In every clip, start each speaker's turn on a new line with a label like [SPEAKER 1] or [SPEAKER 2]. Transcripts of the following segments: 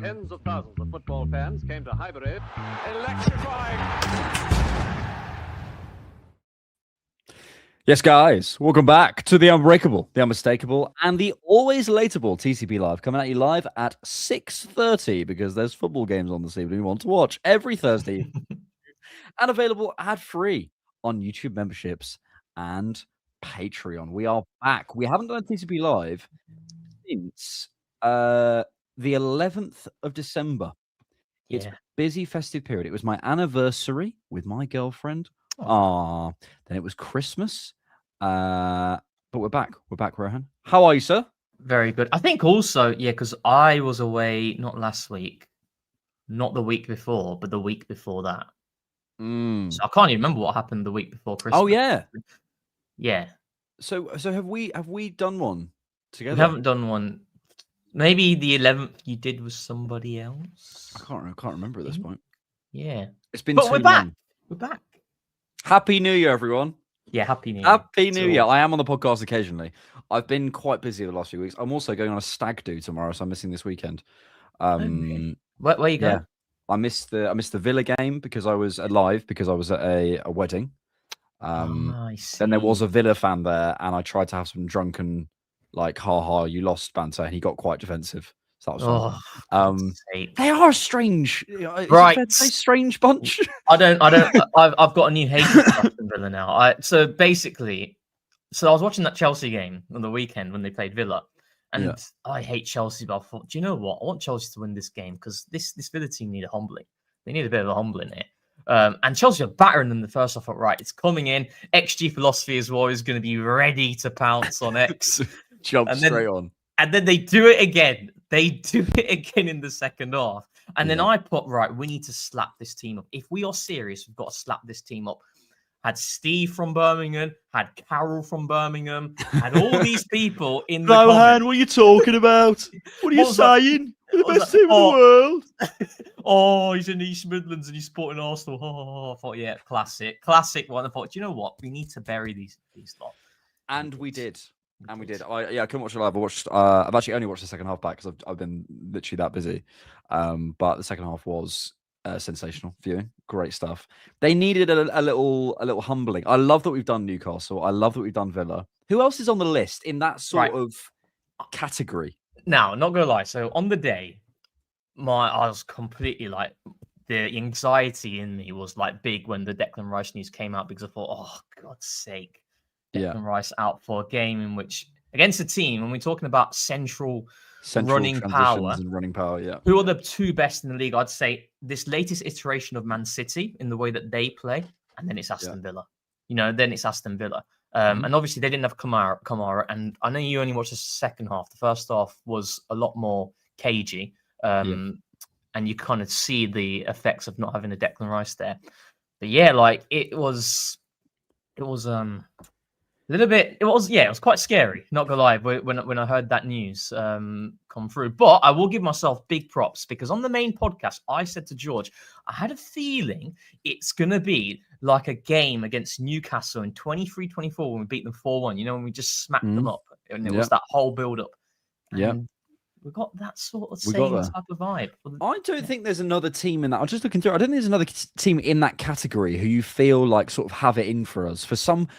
[SPEAKER 1] Tens of thousands of football fans came to Highbury. Electrifying.
[SPEAKER 2] Yes, guys, welcome back to the Unbreakable, the Unmistakable, and the always lateable TCP Live, coming at you live at 6:30 because there's football games on this evening we want to watch every Thursday and available ad-free on YouTube memberships and Patreon. We are back. We haven't done a TCP Live since the 11th of December. It's a busy festive period. It was my anniversary with my girlfriend. Then it was Christmas. But we're back. We're back, Rohan. How are you, sir?
[SPEAKER 3] Very good. I think also, because I was away not last week, not the week before, but the week before that. So I can't even remember what happened the week before Christmas.
[SPEAKER 2] Oh yeah.
[SPEAKER 3] Yeah.
[SPEAKER 2] So have we done one together?
[SPEAKER 3] We haven't done one. Maybe the 11th you did with somebody else.
[SPEAKER 2] I can't remember at this point.
[SPEAKER 3] Yeah.
[SPEAKER 2] It's been
[SPEAKER 3] But
[SPEAKER 2] too
[SPEAKER 3] we're back.
[SPEAKER 2] long.
[SPEAKER 3] We're back.
[SPEAKER 2] Happy New Year, everyone.
[SPEAKER 3] Yeah, Happy New Year.
[SPEAKER 2] Happy New Year. I am on the podcast occasionally. I've been quite busy the last few weeks. I'm also going on a stag do tomorrow, so I'm missing this weekend.
[SPEAKER 3] Where you go?
[SPEAKER 2] Yeah. I missed the Villa game because I was alive because I was at a wedding.
[SPEAKER 3] I see.
[SPEAKER 2] Then there was a Villa fan there, and I tried to have some drunken, like, ha you lost banter, and he got quite defensive. So that was fun. They are strange,
[SPEAKER 3] right?
[SPEAKER 2] A strange bunch.
[SPEAKER 3] I've got a new hatred for Aston Villa now. So basically, I was watching that Chelsea game on the weekend when they played Villa, and I hate Chelsea, but I thought, do you know what? I want Chelsea to win this game because this Villa team need a humbling. They need a bit of a humbling here. And Chelsea are battering them the first. I thought, right, it's coming in. XG philosophy as well is going to be ready to pounce on X.
[SPEAKER 2] Jump straight on.
[SPEAKER 3] And then they do it again. They do it again in the second half. And then I put, right, we need to slap this team up. If we are serious, we've got to slap this team up. Had Steve from Birmingham, had Carol from Birmingham, had all these people in the
[SPEAKER 2] Rohan, what are you talking about? What are you saying? We're the best team in the world.
[SPEAKER 3] He's in East Midlands and he's supporting Arsenal. I thought, yeah, classic one. I thought, you know what? We need to bury these lot.
[SPEAKER 2] And we did. I couldn't watch it live. I've actually only watched the second half back because I've been literally that busy. But the second half was sensational viewing. Great stuff. They needed a little humbling. I love that we've done Newcastle. I love that we've done Villa. Who else is on the list in that sort of category?
[SPEAKER 3] Now, not gonna lie. So on the day, I was completely like, the anxiety in me was like big when the Declan Rice news came out because I thought, oh God's sake, Declan Rice out for a game in which against a team, when we're talking about central running power, who are the two best in the league? I'd say this latest iteration of Man City in the way that they play, and then it's Aston Villa. Then it's Aston Villa. And obviously they didn't have Kamara, and I know you only watched the second half. The first half was a lot more cagey, and you kind of see the effects of not having a Declan Rice there. But yeah, like it was a little bit. It was quite scary. Not gonna lie, when I heard that news come through. But I will give myself big props because on the main podcast, I said to George, I had a feeling it's gonna be like a game against Newcastle in 23-24 when we beat them 4-1. When we just smacked them up, and it was that whole build up.
[SPEAKER 2] Yeah.
[SPEAKER 3] We got that sort of same type of vibe.
[SPEAKER 2] I don't think there's another team in that. I'm just looking through. I don't think there's another team in that category who you feel like sort of have it in for us for some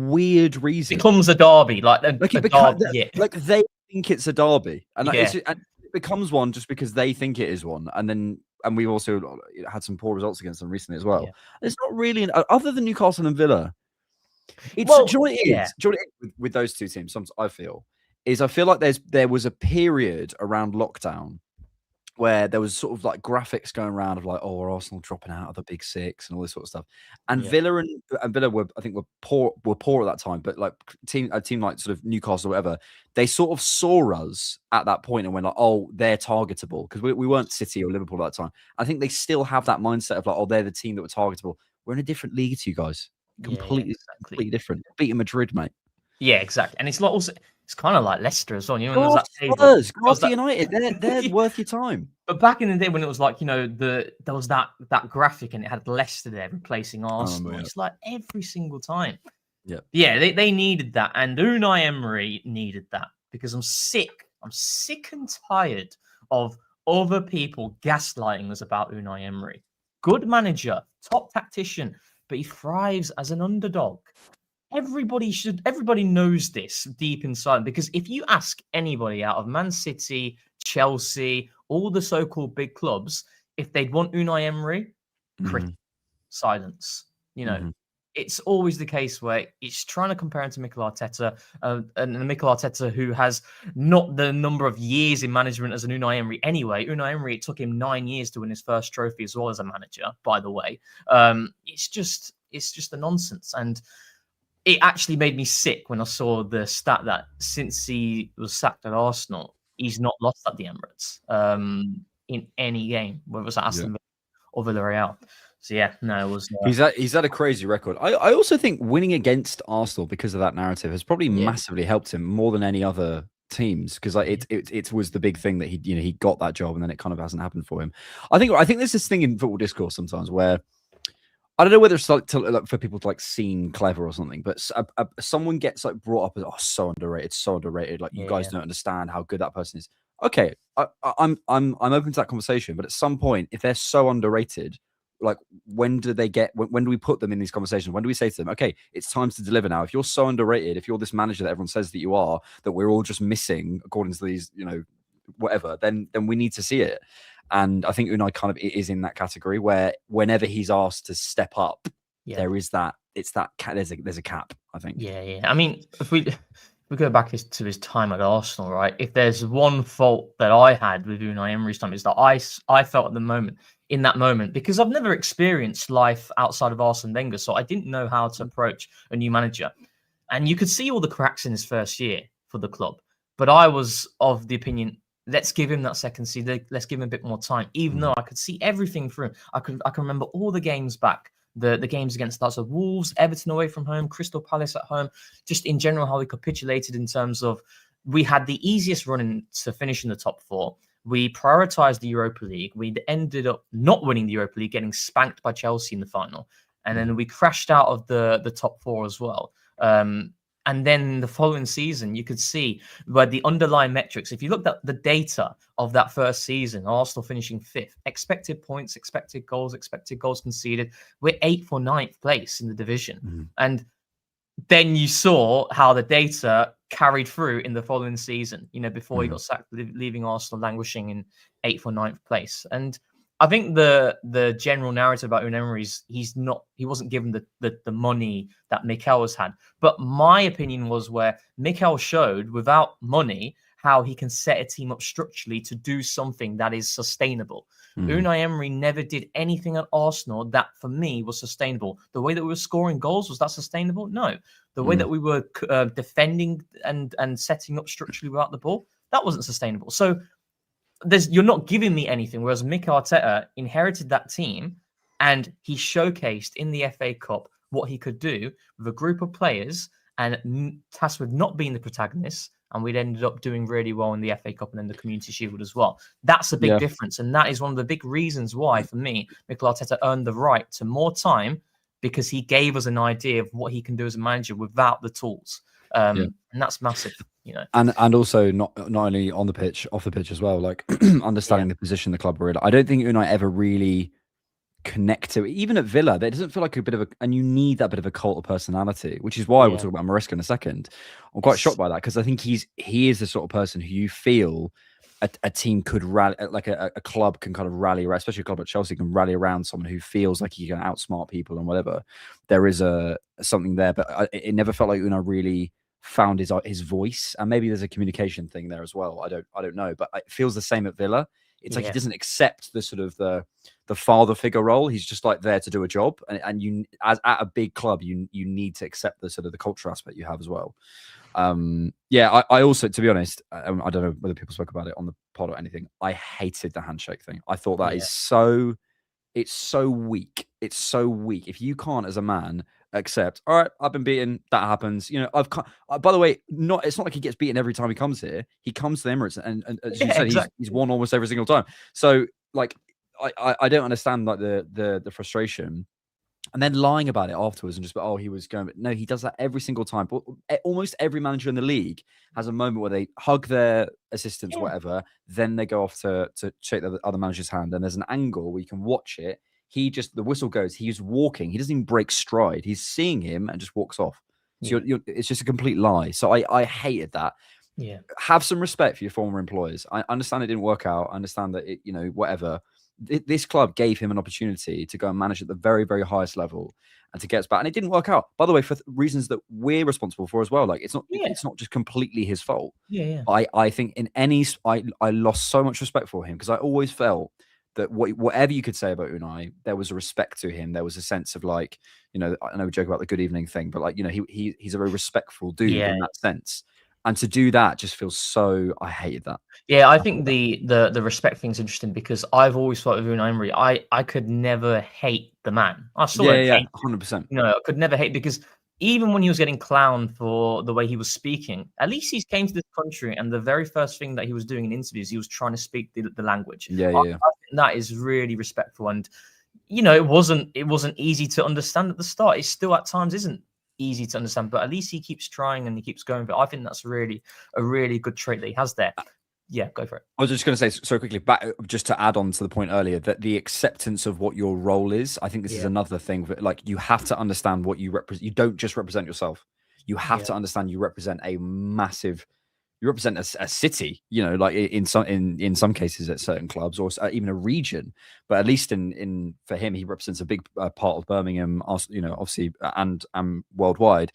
[SPEAKER 2] weird reason.
[SPEAKER 3] It becomes a derby, like they
[SPEAKER 2] think it's a derby, and it becomes one just because they think it is one, and we've also had some poor results against them recently as well. Yeah. It's not really other than Newcastle and Villa. Do you know what it is? With those two teams, I feel like there was a period around lockdown where there was sort of like graphics going around of like, Arsenal dropping out of the Big Six and all this sort of stuff. And Villa and Villa were poor at that time, but like a team like sort of Newcastle or whatever, they sort of saw us at that point and went like, they're targetable because we weren't City or Liverpool at that time. I think they still have that mindset of like, they're the team that were targetable. We're in a different league to you guys. Completely different. Beating Madrid, mate.
[SPEAKER 3] Yeah, exactly. And it's like also, it's kind of like Leicester as well.
[SPEAKER 2] United, they're worth your time.
[SPEAKER 3] But back in the day when it was like, there was that graphic and it had Leicester there replacing Arsenal. It's like every single time. Yeah, they needed that, and Unai Emery needed that because I'm sick and tired of other people gaslighting us about Unai Emery. Good manager, top tactician, but he thrives as an underdog. Everybody knows this deep inside, because if you ask anybody out of Man City, Chelsea, all the so-called big clubs, if they'd want Unai Emery, silence. It's always the case where it's trying to compare him to Mikel Arteta, and Mikel Arteta, who has not the number of years in management as an Unai Emery anyway. Unai Emery, it took him 9 years to win his first trophy as well as a manager, by the way. It's just a nonsense. And it actually made me sick when I saw the stat that since he was sacked at Arsenal, he's not lost at the Emirates in any game, whether it was at Aston Villa or Villarreal. So it was.
[SPEAKER 2] He's had a crazy record. I also think winning against Arsenal because of that narrative has probably massively helped him more than any other teams, because it was the big thing that he got that job, and then it kind of hasn't happened for him. I think there's this thing in football discourse sometimes where, I don't know whether it's like for people to like seem clever or something, but someone gets like brought up as so underrated. Like you guys don't understand how good that person is. Okay, I'm open to that conversation, but at some point, if they're so underrated, like when do we put them in these conversations? When do we say to them, okay, it's time to deliver now? If you're so underrated, if you're this manager that everyone says that you are, that we're all just missing according to these, whatever, then we need to see it. And I think Unai kind of is in that category where whenever he's asked to step up, there is that. It's that there's a cap, I think.
[SPEAKER 3] Yeah. I mean, if we go back to his time at Arsenal, right? If there's one fault that I had with Unai Emery's time, is that I felt in that moment, because I've never experienced life outside of Arsene Wenger, so I didn't know how to approach a new manager. And you could see all the cracks in his first year for the club. But I was of the opinion, let's give him that second season. Let's give him a bit more time, even though I could see everything through him. I can remember all the games back, the games against the likes of Wolves, Everton away from home, Crystal Palace at home, just in general, how we capitulated in terms of we had the easiest run to finish in the top four. We prioritized the Europa League. We ended up not winning the Europa League, getting spanked by Chelsea in the final. And then we crashed out of the top four as well. And then the following season, you could see where the underlying metrics, if you looked at the data of that first season, Arsenal finishing 5th, expected points, expected goals conceded, we're 8th or 9th place in the division. And then you saw how the data carried through in the following season, before he got sacked, leaving Arsenal languishing in 8th or 9th place. And I think the general narrative about Unai Emery is he wasn't given the money that Mikel has had. But my opinion was where Mikel showed without money how he can set a team up structurally to do something that is sustainable. Unai Emery never did anything at Arsenal that for me was sustainable. The way that we were scoring goals, was that sustainable? No. The way that we were defending and setting up structurally without the ball, that wasn't sustainable. So you're not giving me anything. Whereas Mikel Arteta inherited that team and he showcased in the FA Cup what he could do with a group of players and tasked with not being the protagonist. And we'd ended up doing really well in the FA Cup and then the Community Shield as well. That's a big difference. And that is one of the big reasons why, for me, Mikel Arteta earned the right to more time, because he gave us an idea of what he can do as a manager without the tools. And that's massive,
[SPEAKER 2] And also not only on the pitch, off the pitch as well, like understanding the position the club were in. I don't think Unai ever really connect to it. Even at Villa, there doesn't feel like a bit of a, and you need that bit of a cult of personality, which is why we'll talk about Maresca in a second. I'm quite shocked by that, because I think he is the sort of person who you feel a team could rally, like a club can kind of rally around, especially a club at Chelsea can rally around someone who feels like he can outsmart people and whatever. There is something there, but it never felt like Unai really found his voice, and maybe there's a communication thing there as well. I don't know, but it feels the same at Villa. It's like he doesn't accept the sort of the father figure role. He's just like there to do a job, and you, as at a big club, you need to accept the sort of the culture aspect you have as well. I also, to be honest, I don't know whether people spoke about it on the pod or anything. I hated the handshake thing. I thought that is so, it's so weak. It's so weak. If you can't, as a man, accept, all right, I've been beaten, that happens. You know, by the way, it's not like he gets beaten every time he comes here. He comes to the Emirates, and as you said, exactly. he's won almost every single time. So, like, I don't understand like the frustration. and then lying about it afterwards and just, oh, he was going. No, he does that every single time. But almost every manager in the league has a moment where they hug their assistants, whatever. Then they go off to shake the other manager's hand. And there's an angle where you can watch it. The whistle goes. He's walking. He doesn't even break stride. He's seeing him and just walks off. So it's just a complete lie. So I hated that.
[SPEAKER 3] Yeah.
[SPEAKER 2] Have some respect for your former employers. I understand it didn't work out. I understand that whatever. This club gave him an opportunity to go and manage at the very, very highest level and to get us back. And it didn't work out, by the way, for reasons that we're responsible for as well. Like it's not just completely his fault.
[SPEAKER 3] Yeah.
[SPEAKER 2] I think I lost so much respect for him because I always felt that whatever you could say about Unai, there was a respect to him. There was a sense of like, I know we joke about the good evening thing, but like, he's a very respectful dude in that sense. And to do that just feels so. I hated that.
[SPEAKER 3] Yeah, I think the respect thing's interesting because I've always thought of Unai Emery. I could never hate the man. I still don't hate
[SPEAKER 2] 100%.
[SPEAKER 3] I could never hate because even when he was getting clowned for the way he was speaking, at least he came to this country and the very first thing that he was doing in interviews, he was trying to speak the language. I think that is really respectful, and it wasn't easy to understand at the start. It still at times isn't easy to understand, but at least he keeps trying and he keeps going. But I think that's really a really good trait that he has there. Yeah, go for it.
[SPEAKER 2] I was just going to say so quickly, back just to add on to the point earlier, that the acceptance of what your role is. I think this is another thing that, like, you have to understand what you represent. You don't just represent yourself. You have to understand you represent a massive. You represent a city. Like in some cases at certain clubs or even a region. But at least for him, he represents a big part of Birmingham. Obviously, and worldwide.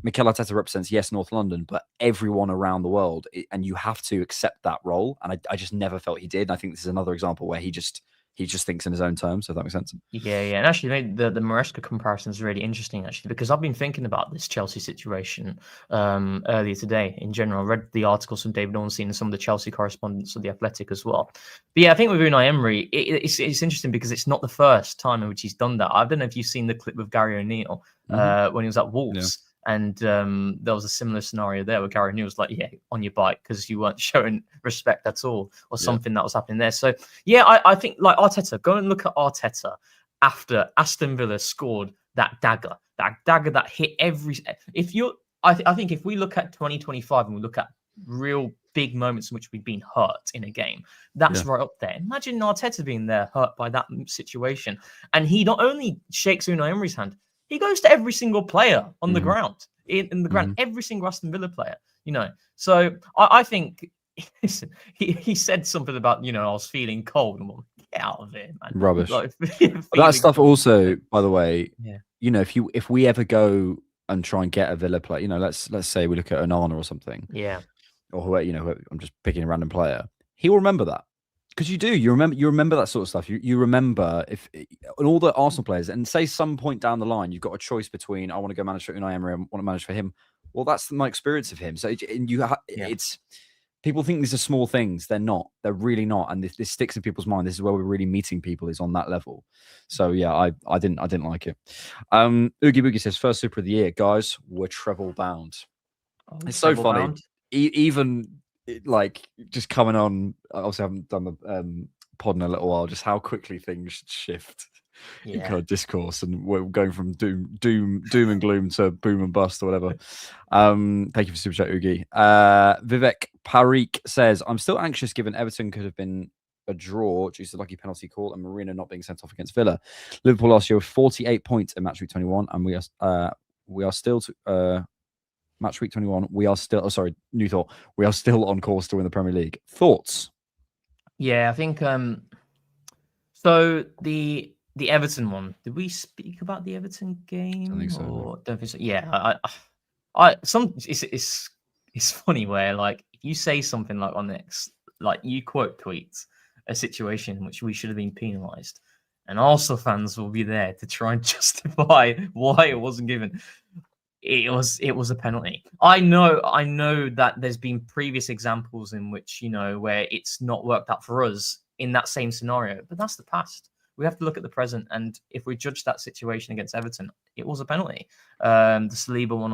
[SPEAKER 2] Mikel Arteta represents, yes, North London, but everyone around the world, and you have to accept that role. And I just never felt he did. And I think this is another example where he just thinks in his own terms, if that makes sense.
[SPEAKER 3] Yeah. And actually, the Maresca comparison is really interesting, actually, because I've been thinking about this Chelsea situation earlier today. In general, I read the articles from David Ornstein and some of the Chelsea correspondents of The Athletic as well. But yeah, I think with Unai Emery, it's interesting because it's not the first time in which he's done that. I don't know if you've seen the clip with Gary O'Neill when he was at Wolves. Yeah. And there was a similar scenario there where Gary O'Neill was like, on your bike because you weren't showing respect at all or something that was happening there. So, I think like Arteta, go and look at Arteta after Aston Villa scored that dagger that hit every... I think if we look at 2025 and we look at real big moments in which we've been hurt in a game, that's right up there. Imagine Arteta being there hurt by that situation. And he not only shakes Unai Emery's hand, he goes to every single player on the ground, in the ground, every single Aston Villa player, So I think he said something about, I was feeling cold. And I'm like, get out of it, man.
[SPEAKER 2] Rubbish. Like, that stuff also, by the way, if we ever go and try and get a Villa player, let's say we look at Onana or something.
[SPEAKER 3] Yeah.
[SPEAKER 2] Or whoever, I'm just picking a random player. He will remember that. Because you remember that sort of stuff. You remember if all the Arsenal players, and say some point down the line you've got a choice between I want to go manage for Unai Emery, I want to manage for him. Well, that's my experience of him. So it's people think these are small things. They're not. They're really not. And this sticks in people's mind. This is where we're really meeting people, is on that level. So yeah, I didn't like it. Oogie Boogie says first Super of the year, guys. We're treble bound. It's so funny. Even. Like just coming on, obviously I haven't done the pod in a little while, just how quickly things shift in kind of discourse, and we're going from doom and gloom to boom and bust or whatever. Thank you for super chat, Oogie. Vivek Parikh says, I'm still anxious given Everton could have been a draw due to the lucky penalty call and Marino not being sent off against Villa. Liverpool last year with 48 points in match week 21, and we are still match week 21, we are still... new thought. We are still on course to win the Premier League. Thoughts?
[SPEAKER 3] Yeah, I think... so the Everton one, did we speak about the Everton game?
[SPEAKER 2] I think so.
[SPEAKER 3] Don't think so. Yeah, it's funny where, like, if you say something like on X, like you quote tweets a situation in which we should have been penalised, and Arsenal fans will be there to try and justify why it wasn't given. It was a penalty. I know that there's been previous examples in which, where it's not worked out for us in that same scenario, but that's the past. We have to look at the present, and if we judge that situation against Everton, it was a penalty. The Saliba one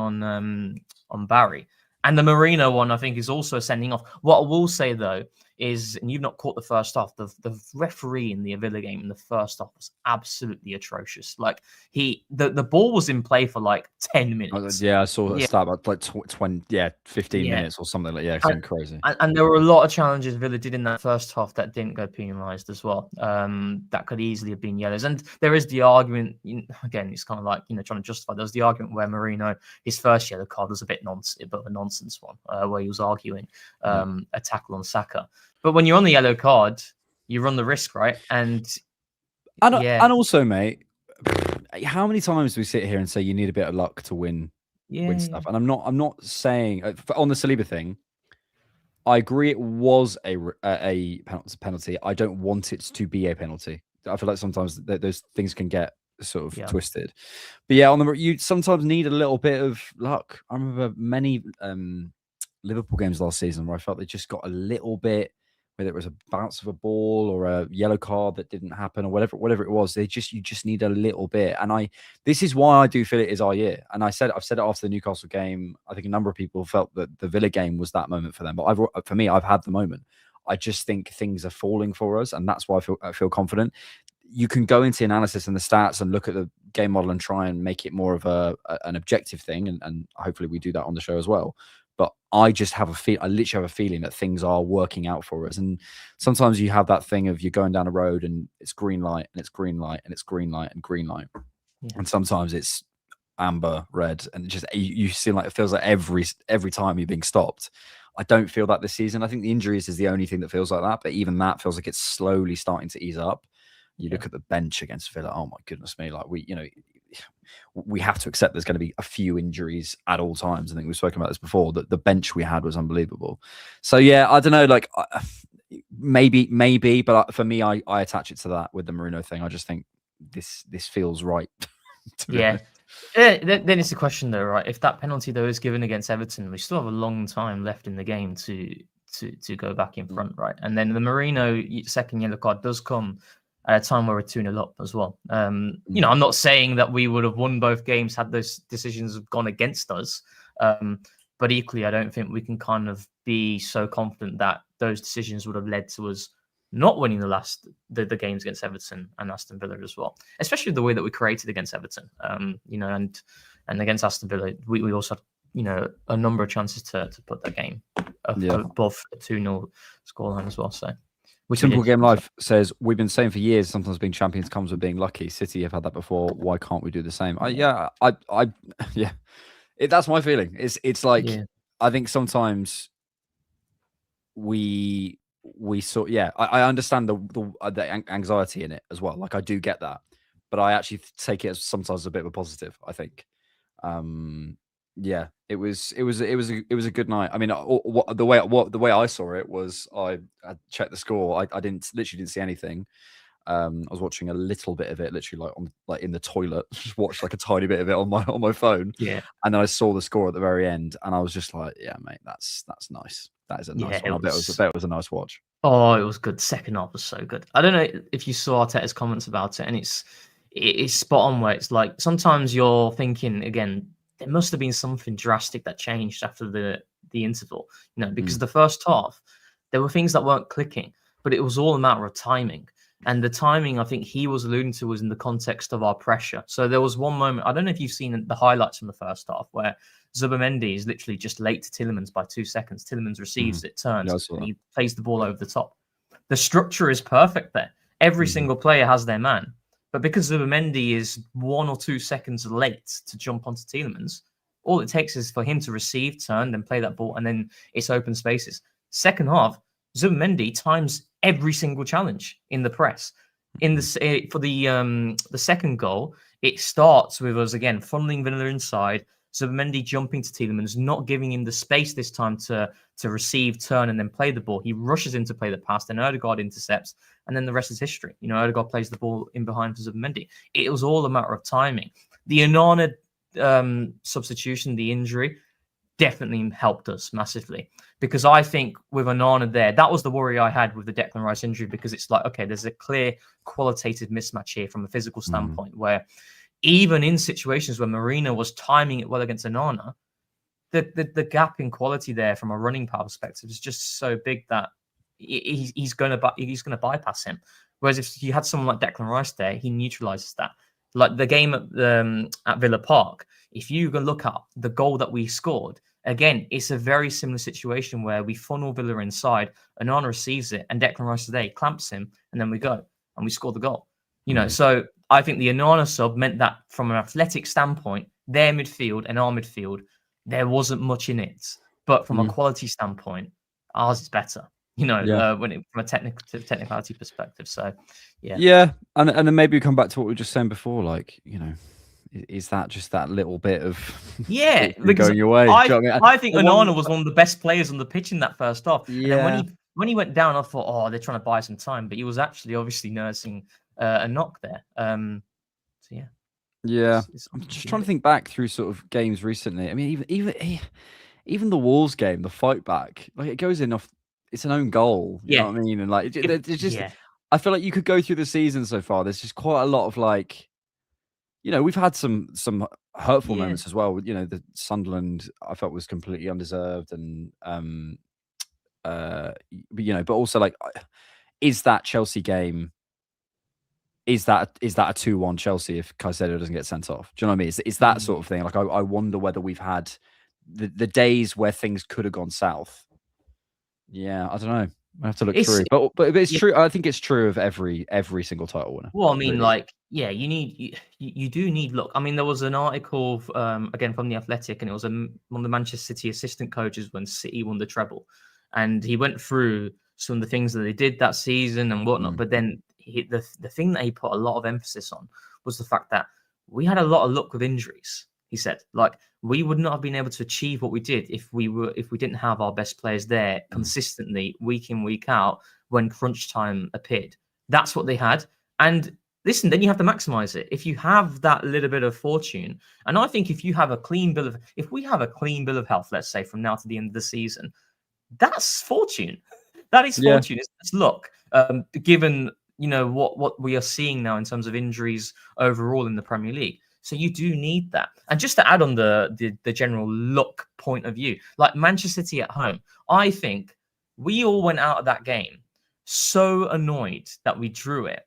[SPEAKER 3] on Barry, and the Marino one, I think, is also sending off. What I will say though is, and you've not caught the first half, the referee in the Villa game in the first half was absolutely atrocious. Like the ball was in play for like 10 minutes.
[SPEAKER 2] Yeah, I saw that start about like 15 minutes or something like something crazy.
[SPEAKER 3] And there were a lot of challenges Villa did in that first half that didn't go penalised as well. That could easily have been yellows. And there is the argument, again, it's kind of like, trying to justify. There's the argument where Marino, his first yellow card was a bit of a nonsense one, where he was arguing a tackle on Saka. But when you're on the yellow card, you run the risk, right? And
[SPEAKER 2] also, mate, how many times do we sit here and say you need a bit of luck to win stuff? And I'm not saying on the Saliba thing, I agree it was a penalty. I don't want it to be a penalty. I feel like sometimes those things can get sort of twisted. But you sometimes need a little bit of luck. I remember many Liverpool games last season where I felt they just got a little bit, whether it was a bounce of a ball or a yellow card that didn't happen or whatever it was, you just need a little bit. And this is why I do feel it is our year. And I've said it after the Newcastle game. I think a number of people felt that the Villa game was that moment for them. But for me, I've had the moment. I just think things are falling for us, and that's why I feel confident. You can go into analysis and the stats and look at the game model and try and make it more of an objective thing, and hopefully we do that on the show as well. But I just have I literally have a feeling that things are working out for us. And sometimes you have that thing of you're going down a road and it's green light and it's green light and it's green light and green light. Yeah. And sometimes it's amber, red, and it just you seem like it feels like every time you're being stopped. I don't feel that this season. I think the injuries is the only thing that feels like that. But even that feels like it's slowly starting to ease up. You look at the bench against Villa. Oh my goodness me! Like we have to accept there's going to be a few injuries at all times. I think we've spoken about this before. That the bench we had was unbelievable. So yeah, I don't know. Like maybe, but for me, I attach it to that with the Marino thing. I just think this feels right.
[SPEAKER 3] Yeah. Then it's the question though, right? If that penalty though is given against Everton, we still have a long time left in the game to go back in front, right? And then the Marino second yellow card does come at a time where we're 2-0 up as well. I'm not saying that we would have won both games had those decisions gone against us. But equally, I don't think we can kind of be so confident that those decisions would have led to us not winning the games against Everton and Aston Villa as well. Especially the way that we created against Everton, and against Aston Villa, we also had, a number of chances to put that game above a 2-0 scoreline as well. So.
[SPEAKER 2] Simple Game Life says, we've been saying for years, sometimes being champions comes with being lucky. City have had that before. Why can't we do the same? That's my feeling. It's like, I think sometimes I understand the anxiety in it as well. Like I do get that, but I actually take it as sometimes a bit of a positive, I think. It was a good night. I mean, the way I saw it was I checked the score. I literally didn't see anything. I was watching a little bit of it, literally like in the toilet. Just watched like a tiny bit of it on my phone. Yeah, and then I saw the score at the very end, and I was just like, yeah, mate, that's nice. That is a nice one. I bet it was a nice watch.
[SPEAKER 3] Oh, it was good. Second half was so good. I don't know if you saw Arteta's comments about it, and it's spot on. Where it's like sometimes you're thinking again, there must have been something drastic that changed after the interval, because the first half, there were things that weren't clicking, but it was all a matter of timing. And the timing, I think he was alluding to, was in the context of our pressure. So there was one moment, I don't know if you've seen the highlights from the first half, where Zubimendi is literally just late to Tielemans by 2 seconds. Tielemans receives it, turns, and he plays the ball over the top. The structure is perfect there. Every single player has their man. But because Zubimendi is 1 or 2 seconds late to jump onto Tielemans, all it takes is for him to receive, turn, then play that ball, and then it's open spaces. Second half, Zubimendi times every single challenge in the press. For the second goal, it starts with us again funneling Villa inside. Zubimendi jumping to Tielemans, not giving him the space this time to receive, turn, and then play the ball. He rushes in to play the pass, then Ødegaard intercepts, and then the rest is history. Ødegaard plays the ball in behind for Zubimendi. It was all a matter of timing. The Onana substitution, the injury, definitely helped us massively. Because I think with Onana there, that was the worry I had with the Declan Rice injury, because it's like, okay, there's a clear qualitative mismatch here from a physical standpoint, where even in situations where Marino was timing it well against Onana, the gap in quality there from a running power perspective is just so big that he's going to bypass him. Whereas if you had someone like Declan Rice there, he neutralizes that. Like the game at Villa Park, if you go look at the goal that we scored, again, it's a very similar situation where we funnel Villa inside, Onana receives it, and Declan Rice today clamps him, and then we go and we score the goal. So I think the Onana sub meant that from an athletic standpoint, their midfield and our midfield, there wasn't much in it. But from a quality standpoint, ours is better. From a technicality perspective. So,
[SPEAKER 2] yeah, and then maybe we come back to what we were just saying before. Like, is that just that little bit of going your way?
[SPEAKER 3] I think Onana was one of the best players on the pitch in that first half. Yeah. And then when he went down, I thought, oh, they're trying to buy some time, but he was actually obviously nursing a knock there. So yeah.
[SPEAKER 2] Yeah, I'm just trying to think back through sort of games recently. I mean, even the Wolves game, the fight back, like it goes in off. It's an own goal. You know what I mean? And like, it's just, I feel like you could go through the season so far. There's just quite a lot of like, we've had some hurtful moments as well. The Sunderland I felt was completely undeserved, and but also like, is that Chelsea game? Is that a 2-1 Chelsea if Caicedo doesn't get sent off? Do you know what I mean? It's that sort of thing. Like I wonder whether we've had the days where things could have gone south. Yeah, I don't know. I have to look through, but it's true. I think it's true of every single title winner.
[SPEAKER 3] Well, I mean, really. You do need look. I mean, there was an article again from the Athletic, and it was one of the Manchester City assistant coaches when City won the treble, and he went through some of the things that they did that season and whatnot. But then the thing that he put a lot of emphasis on was the fact that we had a lot of luck with injuries. He said, like, we would not have been able to achieve what we did if we didn't have our best players there consistently, week in, week out, when crunch time appeared. That's what they had. And listen, then you have to maximize it. If you have that little bit of fortune, and I think if we have a clean bill of health, let's say from now to the end of the season, that's fortune. That is fortune. It's luck. Given what we are seeing now in terms of injuries overall in the Premier League. So you do need that. And just to add on the general luck point of view, like Manchester City at home, I think we all went out of that game so annoyed that we drew it.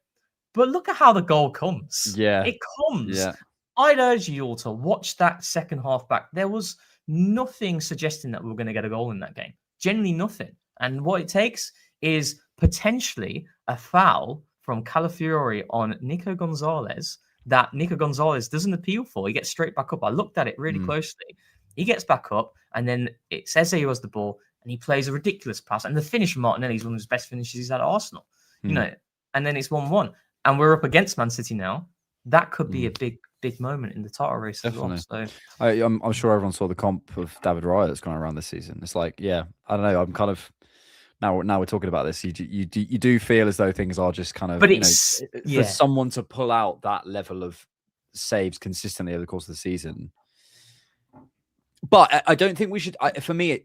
[SPEAKER 3] But look at how the goal comes.
[SPEAKER 2] Yeah.
[SPEAKER 3] It comes.
[SPEAKER 2] Yeah.
[SPEAKER 3] I'd urge you all to watch that second half back. There was nothing suggesting that we were going to get a goal in that game. Genuinely nothing. And what it takes is potentially a foul from Calafiori on Nico Gonzalez that Nico Gonzalez doesn't appeal for. He gets straight back up. I looked at it really closely. He gets back up, and then it's Eze who has the ball, and he plays a ridiculous pass. And the finish from Martinelli is one of his best finishes he's had at Arsenal. And then it's 1-1. And we're up against Man City now. That could be a big moment in the title race as well. So
[SPEAKER 2] I'm sure everyone saw the comp of David Raya that's gone around this season. It's like, I don't know. I'm kind of now we're talking about this. You do feel as though things are just kind of,
[SPEAKER 3] but it's
[SPEAKER 2] for someone to pull out that level of saves consistently over the course of the season. But I don't think we should. For me,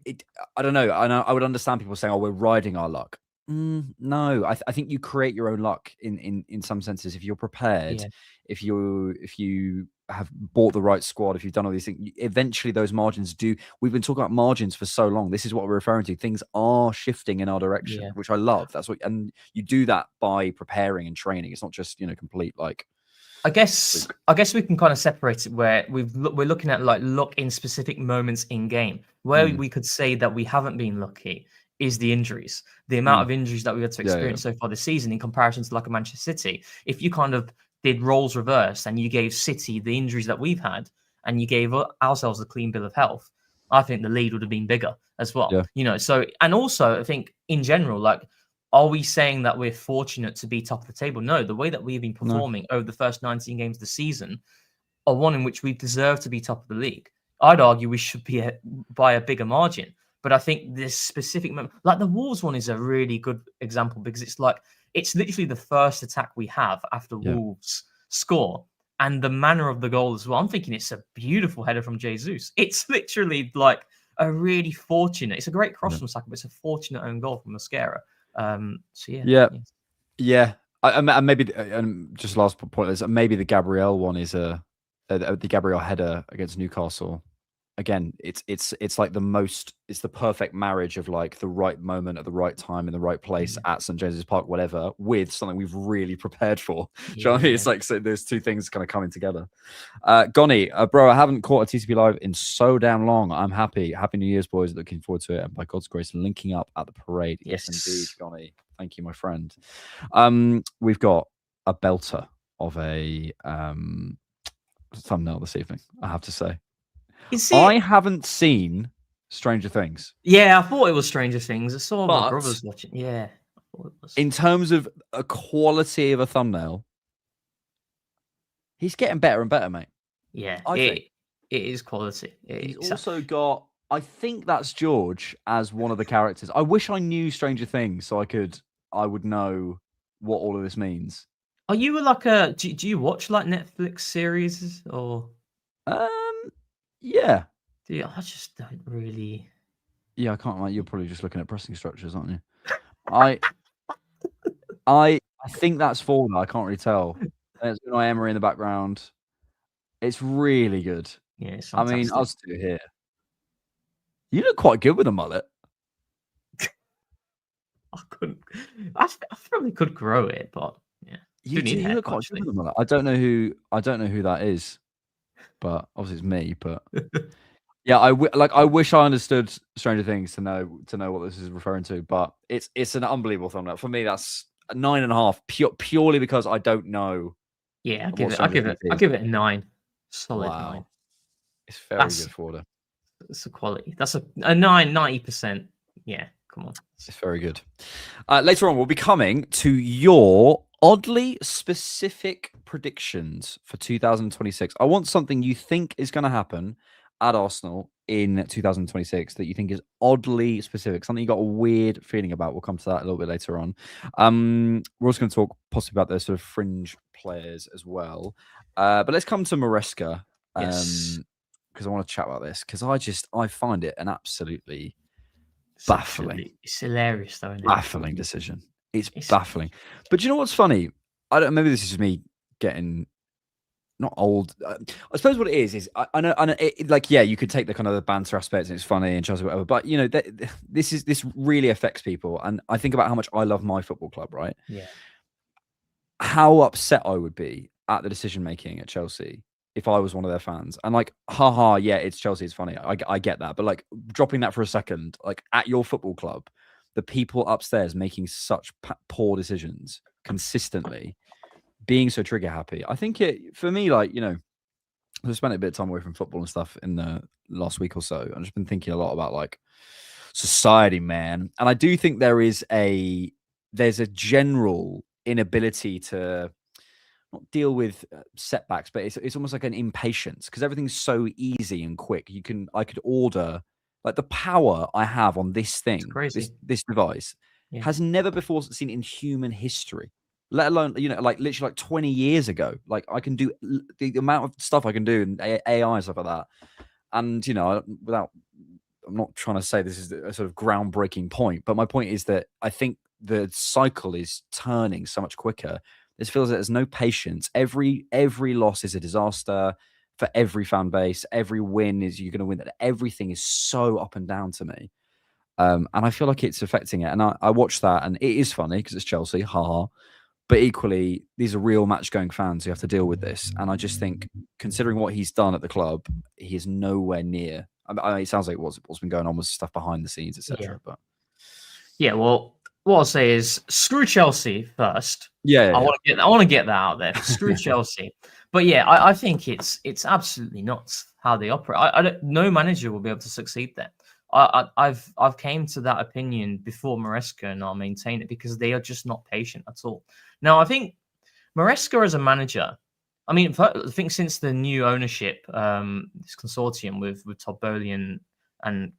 [SPEAKER 2] I don't know. I would understand people saying, "Oh, we're riding our luck." No, I think you create your own luck in some senses if you're prepared, if you have bought the right squad, if you've done all these things. Eventually, those margins do. We've been talking about margins for so long. This is what we're referring to. Things are shifting in our direction, which I love. That's what, and you do that by preparing and training. It's not just complete like.
[SPEAKER 3] I guess we can kind of separate it where we're looking at like luck in specific moments in game. Where we could say that we haven't been lucky is the injuries, the amount of injuries that we had to experience so far this season in comparison to like a Manchester City. If you kind of did roles reversed and you gave City the injuries that we've had and you gave ourselves a clean bill of health, I think the lead would have been bigger as well. So, and also I think in general, like, are we saying that we're fortunate to be top of the table? No, the way that we've been performing over the first 19 games of the season are one in which we deserve to be top of the league. I'd argue we should be by a bigger margin. But I think this specific moment, like the Wolves one, is a really good example because it's literally the first attack we have after Wolves score, and the manner of the goal as well. I'm thinking it's a beautiful header from Jesus. It's literally like a really fortunate. It's a great cross from Saka, but it's a fortunate own goal from Maresca. And maybe just last point is maybe the Gabriel one is the Gabriel header against Newcastle.
[SPEAKER 2] again, it's like it's the perfect marriage of like the right moment at the right time in the right place at St James's Park, whatever, with something we've really prepared for. Do you know what I mean? It's like, so there's two things kind of coming together. Gonny, bro, I haven't caught a TCP live in so damn long. I'm happy. Happy New Year's, boys. Looking forward to it. And by God's grace, linking up at the parade. Yes, indeed, Gonny. Thank you, my friend. We've got a belter of a thumbnail this evening, I have to say. I haven't seen Stranger Things.
[SPEAKER 3] Yeah, I thought it was Stranger Things. I saw my brothers watching. Yeah. I thought it was.
[SPEAKER 2] In terms of a quality of a thumbnail, he's getting better and better, mate.
[SPEAKER 3] Yeah, it is quality.
[SPEAKER 2] He's also got, I think that's George as one of the characters. I wish I knew Stranger Things so I would know what all of this means.
[SPEAKER 3] Are you like do you watch like Netflix series or?
[SPEAKER 2] Yeah.
[SPEAKER 3] I just don't really.
[SPEAKER 2] Yeah, I can't. Like, you're probably just looking at pressing structures, aren't you? I think that's Forward. I can't really tell. There's Unai Emery in the background. It's really good.
[SPEAKER 3] Yeah, it's
[SPEAKER 2] I mean, us two here. You look quite good with a mullet.
[SPEAKER 3] I couldn't. I probably could grow it, but yeah.
[SPEAKER 2] You look quite good with a mullet. I don't know who that is, but obviously it's me. But yeah, I wish I understood Stranger Things to know what this is referring to. But it's an unbelievable thumbnail for me. That's a 9.5, purely because I don't know.
[SPEAKER 3] Yeah, I'll give it a 9. Solid 9.
[SPEAKER 2] It's very good Forder.
[SPEAKER 3] It's a quality. That's a 9, 90%. Yeah, come on.
[SPEAKER 2] It's very good. Later on, we'll be coming to your oddly specific predictions for 2026. I want something you think is going to happen at Arsenal in 2026 that you think is oddly specific, something you got a weird feeling about. We'll come to that a little bit later on. We're also going to talk possibly about the sort of fringe players as well. But let's come to Maresca.
[SPEAKER 3] Yes.
[SPEAKER 2] Because I want to chat about this, because I find it an absolutely baffling.
[SPEAKER 3] It's hilarious, though. Isn't it?
[SPEAKER 2] Baffling decision. It's baffling. But do you know what's funny? I don't. Maybe this is just me getting not old. I suppose what it is I know. Like, yeah, you could take the kind of the banter aspect and it's funny and Chelsea whatever. But you know, this really affects people. And I think about how much I love my football club. Right.
[SPEAKER 3] Yeah.
[SPEAKER 2] How upset I would be at the decision making at Chelsea if I was one of their fans, and like, haha, yeah, it's Chelsea, it's funny. I get that. But like, dropping that for a second, like at your football club, the people upstairs making such poor decisions consistently, being so trigger happy. I think for me, like, you know, I've spent a bit of time away from football and stuff in the last week or so. I've just been thinking a lot about like society, man. And I do think there's a general inability to not deal with setbacks, but it's almost like an impatience because everything's so easy and quick. I could order, like, the power I have on this thing, this device has never before seen in human history, let alone, you know, like literally like 20 years ago. Like, I can do the amount of stuff I can do and AI and stuff like that. And, you know, I'm not trying to say this is a sort of groundbreaking point, but my point is that I think the cycle is turning so much quicker. This feels that there's no patience. Every loss is a disaster for every fan base. Every win is you're going to win. Everything is so up and down to me. And I feel like it's affecting it. And I watch that and it is funny because it's Chelsea, haha. But equally, these are real match-going fans who have to deal with this. And I just think, considering what he's done at the club, he is nowhere near. I mean, it sounds like what's been going on with stuff behind the scenes, etc.
[SPEAKER 3] Yeah.
[SPEAKER 2] But
[SPEAKER 3] yeah, well, what I'll say is screw Chelsea first.
[SPEAKER 2] Yeah,
[SPEAKER 3] I want to get that out there. Screw Chelsea. But yeah, I think it's absolutely nuts how they operate. No manager will be able to succeed there. I've came to that opinion before Maresca, and I'll maintain it because they are just not patient at all. Now, I think Maresca as a manager, I mean, I think since the new ownership, this consortium with Todd Bowley and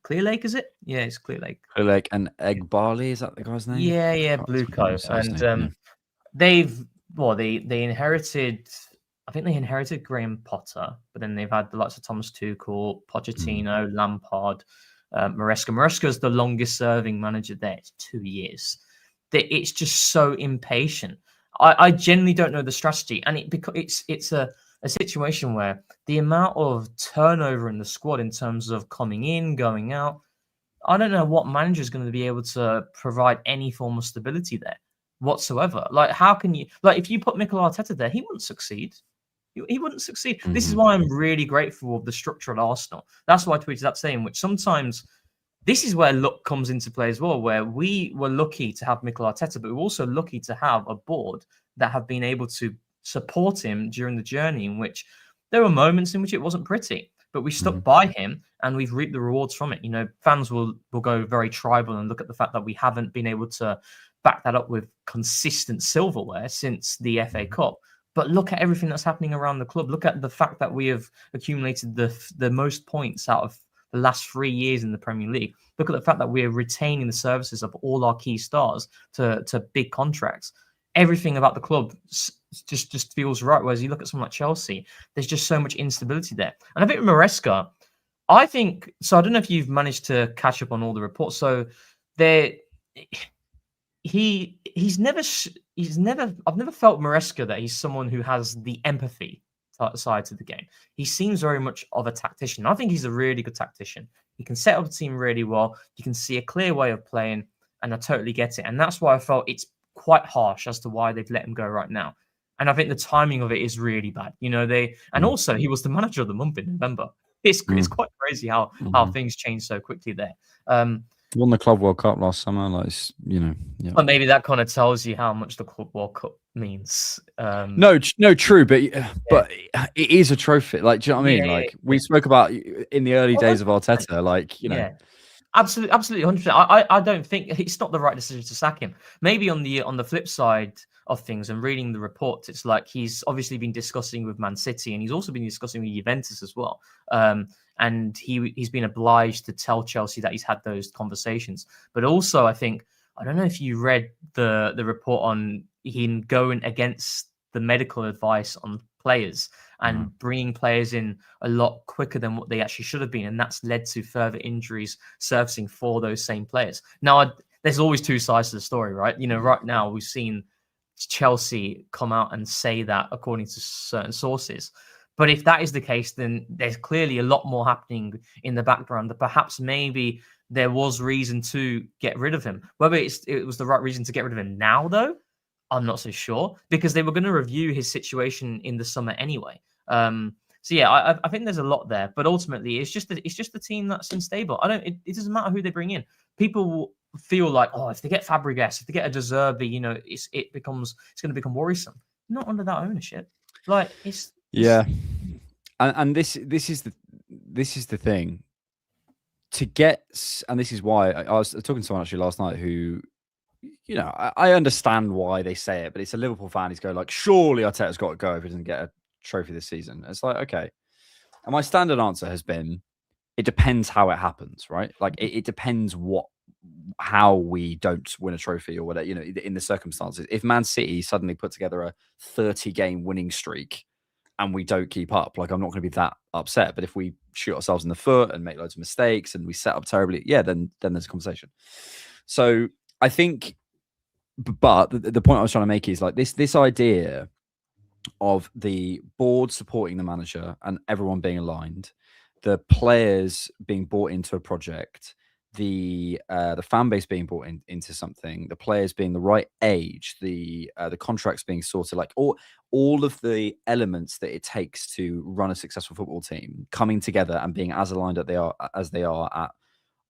[SPEAKER 3] Clearlake, is it? Yeah, it's Clearlake.
[SPEAKER 2] Clearlake and Eggbali, is that the guy's name?
[SPEAKER 3] Yeah, Blue Coat. And they inherited, I think they inherited Graham Potter, but then they've had the likes of Thomas Tuchel, Pochettino, Lampard, Maresca. Maresca is the longest serving manager there. It's 2 years. It's just so impatient. I genuinely don't know the strategy, and it's a a situation where the amount of turnover in the squad in terms of coming in, going out, I don't know what manager is going to be able to provide any form of stability there whatsoever. Like, how can you, like, if you put Mikel Arteta there, he wouldn't succeed. He wouldn't succeed. Mm-hmm. This is why I'm really grateful of the structure at Arsenal. That's why I tweeted that saying, which sometimes this is where luck comes into play as well, where we were lucky to have Mikel Arteta, but we're also lucky to have a board that have been able to support him during the journey, in which there were moments in which it wasn't pretty, but we stuck by him and we've reaped the rewards from it. You know, fans will go very tribal and look at the fact that we haven't been able to back that up with consistent silverware since the FA Cup. But look at everything that's happening around the club. Look at the fact that we have accumulated the most points out of the last 3 years in the Premier League. Look at the fact that we're retaining the services of all our key stars to big contracts. Everything about the club just feels right. Whereas you look at someone like Chelsea, there's just so much instability there. And I think Maresca, I don't know if you've managed to catch up on all the reports. So I've never felt Maresca that he's someone who has the empathy side to the game. He seems very much of a tactician. I think he's a really good tactician. He can set up a team really well. You can see a clear way of playing, and I totally get it. And that's why I felt it's quite harsh as to why they've let him go right now. And I think the timing of it is really bad. You know, and also he was the manager of the month in November. It's quite crazy how things change so quickly there.
[SPEAKER 2] Won the Club World Cup last summer, like, you know. Yeah.
[SPEAKER 3] But maybe that kind of tells you how much the Club World Cup means.
[SPEAKER 2] No, true, but it is a trophy. Like, do you know what I mean? We spoke about in the early days of Arteta, like, you know.
[SPEAKER 3] Yeah. Absolutely, 100%. I don't think it's not the right decision to sack him. Maybe on the flip side of things and reading the reports, it's like he's obviously been discussing with Man City and he's also been discussing with Juventus as well. And he's been obliged to tell Chelsea that he's had those conversations. But also, I don't know if you read the report on him going against the medical advice on players and bringing players in a lot quicker than what they actually should have been. And that's led to further injuries surfacing for those same players. Now, there's always two sides to the story, right? You know, right now we've seen Chelsea come out and say that according to certain sources. But if that is the case, then there's clearly a lot more happening in the background that perhaps maybe there was reason to get rid of him. Whether it was the right reason to get rid of him now, though, I'm not so sure, because they were going to review his situation in the summer anyway. So yeah, I think there's a lot there, but ultimately it's just the team that's unstable. It doesn't matter who they bring in. People will feel like, oh, if they get Fabregas, if they get a De Zerbi, you know, it's going to become worrisome. Not under that ownership. Like
[SPEAKER 2] yeah, and this is the thing. To get, and this is why I was talking to someone actually last night who, you know, I understand why they say it, but it's a Liverpool fan. He's going like, surely Arteta's got to go if he doesn't get a trophy this season. It's like, okay. And my standard answer has been, it depends how it happens, right? Like it depends how we don't win a trophy or whatever, you know, in the circumstances. If Man City suddenly put together a 30-game winning streak and we don't keep up, like, I'm not going to be that upset. But if we shoot ourselves in the foot and make loads of mistakes and we set up terribly, yeah, then there's a conversation. So I think, but the point I was trying to make is like this idea of the board supporting the manager and everyone being aligned, the players being bought into a project, the fan base being bought into something, the players being the right age, the contracts being sorted, like all of the elements that it takes to run a successful football team coming together and being as aligned as they are at,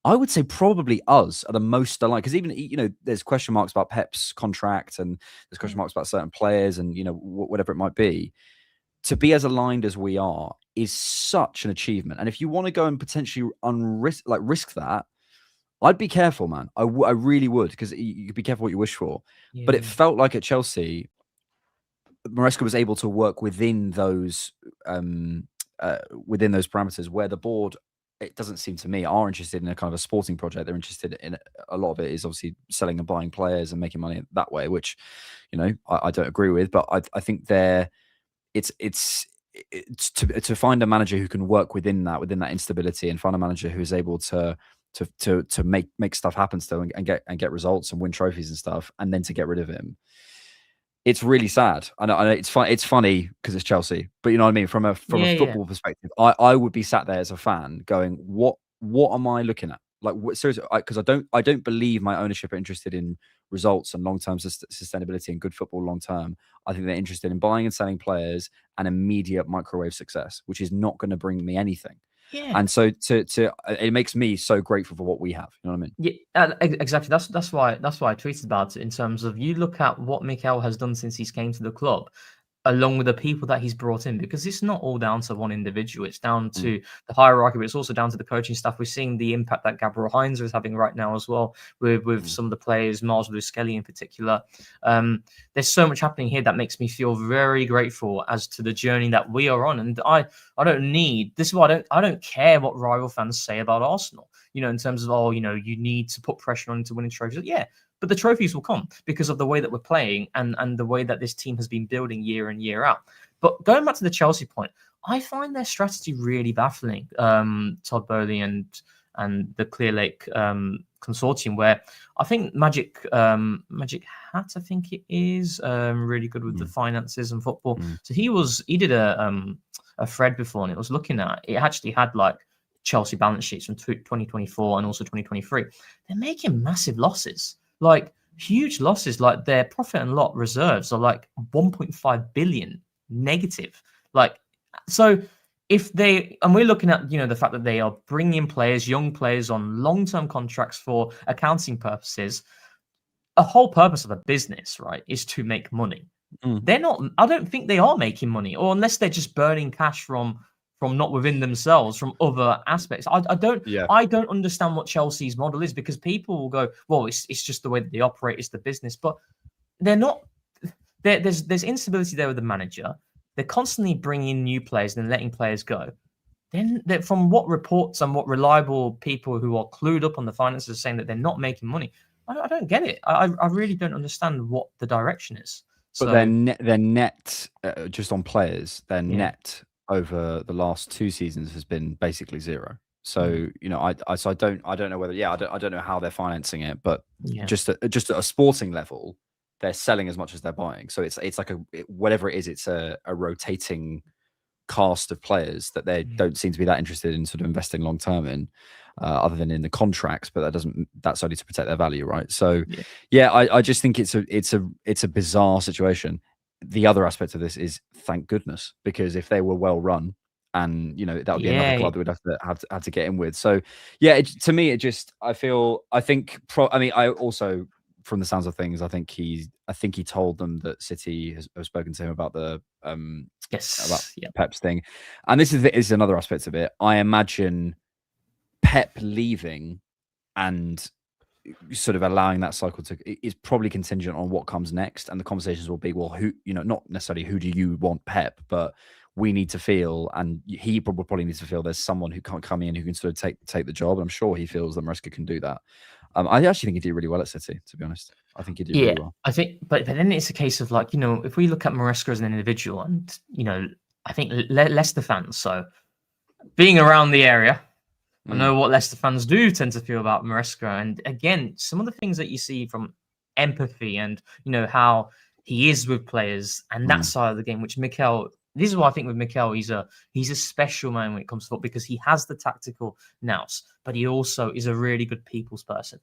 [SPEAKER 2] I would say probably us are the most aligned, because even, you know, there's question marks about Pep's contract and there's question marks about certain players and, you know, whatever it might be. To be as aligned as we are is such an achievement. And if you want to go and potentially risk that, I'd be careful, man. I really would, because you could be careful what you wish for. Yeah. But it felt like at Chelsea, Maresca was able to work within those parameters where the board, it doesn't seem to me, are interested in a kind of a sporting project. They're interested in a lot of it is obviously selling and buying players and making money that way, which, you know, I don't agree with. But I think it's to find a manager who can work within that instability, and find a manager who is able to make stuff happen still and get results and win trophies and stuff, and then to get rid of him. it's really sad. I know it's fun. It's funny because it's Chelsea, but you know what I mean. From a football perspective, I would be sat there as a fan going, what am I looking at? Like, seriously, because I don't believe my ownership are interested in results and long term sustainability and good football long term. I think they're interested in buying and selling players and immediate microwave success, which is not going to bring me anything.
[SPEAKER 3] Yeah.
[SPEAKER 2] And so it makes me so grateful for what we have. You know what I mean?
[SPEAKER 3] Yeah, exactly. That's why I tweeted about it, in terms of, you look at what Mikel has done since he's came to the club, along with the people that he's brought in, because it's not all down to one individual. It's down to the hierarchy, but it's also down to the coaching staff. We're seeing the impact that Gabriel Heinze is having right now as well, with some of the players, Miles Lewis-Skelly in particular. There's so much happening here that makes me feel very grateful as to the journey that we are on. And I don't need, this is why I don't care what rival fans say about Arsenal, you know, in terms of, you need to put pressure on to winning trophies. Yeah, but the trophies will come because of the way that we're playing and the way that this team has been building year in, year out. But going back to the Chelsea point, I find their strategy really baffling. Todd Bowley and the Clear Lake consortium, where I think Magic Hat, I think it is, really good with the finances and football. So he did a thread before, and it was looking at, it actually had like Chelsea balance sheets from 2024 and also 2023. They're making massive losses. Like huge losses. Like their profit and loss reserves are like 1.5 billion negative. Like, so if they, and we're looking at, the fact that they are bringing players, young players, on long-term contracts for accounting purposes. A whole purpose of a business, right, is to make money. They're not, I don't think they are making money, or unless they're just burning cash from not within themselves, from other aspects. I don't understand what Chelsea's model is, because people will go, well, it's just the way that they operate, it's the business, but they're not. There's instability there with the manager. They're constantly bringing in new players and letting players go. Then, from what reports and what reliable people who are clued up on the finances are saying, that they're not making money. I don't get it. I really don't understand what the direction is.
[SPEAKER 2] But their net, just on players, their net over the last 2 seasons has been basically zero. So I don't know whether I don't know how they're financing it, but just at a sporting level, they're selling as much as they're buying. So it's like whatever it is, it's a rotating cast of players that they don't seem to be that interested in sort of investing long term in, other than in the contracts. But that's only to protect their value, right? So I just think it's a bizarre situation. The other aspect of this is, thank goodness, because if they were well run, and that would be another club that would have to get in with. So to me, I also, from the sounds of things, I think he told them that City has spoken to him about the Pep's thing. And this is another aspect of it. I imagine Pep leaving and sort of allowing that cycle is probably contingent on what comes next, and the conversations will be, well, who, not necessarily who do you want Pep, but we need to feel, and he probably needs to feel, there's someone who can't come in who can sort of take the job. I'm sure he feels that Maresca can do that. I actually think he did really well at City, to be honest. I think he did really well. I think,
[SPEAKER 3] but then it's a case of like, if we look at Maresca as an individual, and I think Leicester fans, so being around the area, I know what Leicester fans do tend to feel about Maresca. And again, some of the things that you see from empathy and, how he is with players and that side of the game, which Mikel, this is what I think with Mikel, he's a special man when it comes to football, because he has the tactical nous, but he also is a really good people's person.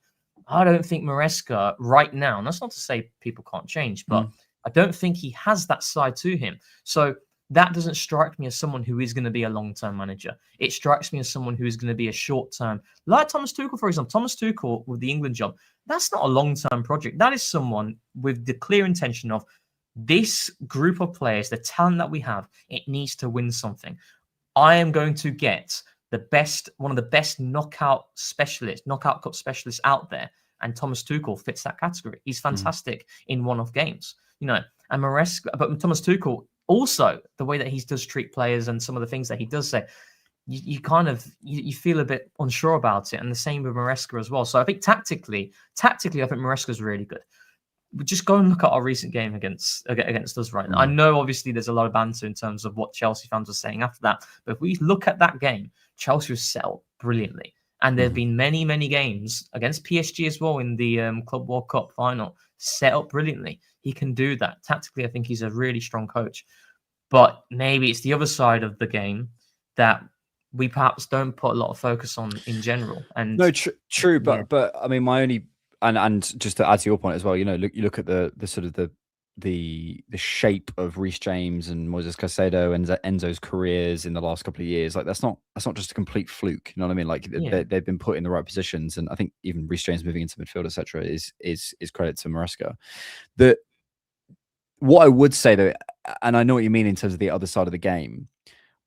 [SPEAKER 3] I don't think Maresca right now, and that's not to say people can't change, but I don't think he has that side to him. So that doesn't strike me as someone who is going to be a long-term manager. It strikes me as someone who is going to be a short-term, like Thomas Tuchel, for example. Thomas Tuchel with the England job, that's not a long-term project. That is someone with the clear intention of, this group of players, the talent that we have, it needs to win something. I am going to get one of the best knockout cup specialists out there. And Thomas Tuchel fits that category. He's fantastic in one-off games, and Maresca, but Thomas Tuchel, also, the way that he does treat players and some of the things that he does say, you kind of feel a bit unsure about it. And the same with Maresca as well. So I think tactically, I think Maresca is really good. But just go and look at our recent game against us right now. I know, obviously, there's a lot of banter in terms of what Chelsea fans are saying after that. But if we look at that game, Chelsea was set up brilliantly. And there have been many games against PSG as well in the Club World Cup final, set up brilliantly. He can do that. Tactically, I think he's a really strong coach. But maybe it's the other side of the game that we perhaps don't put a lot of focus on in general. And
[SPEAKER 2] no, true. But I mean, my only and just to add to your point as well, you look at the sort of the shape of Reece James and Moises Caicedo and Enzo's careers in the last couple of years. Like that's not just a complete fluke. You know what I mean? Like they've been put in the right positions, and I think even Reece James moving into midfield, etc., is credit to Maresca. What I would say though, and I know what you mean in terms of the other side of the game,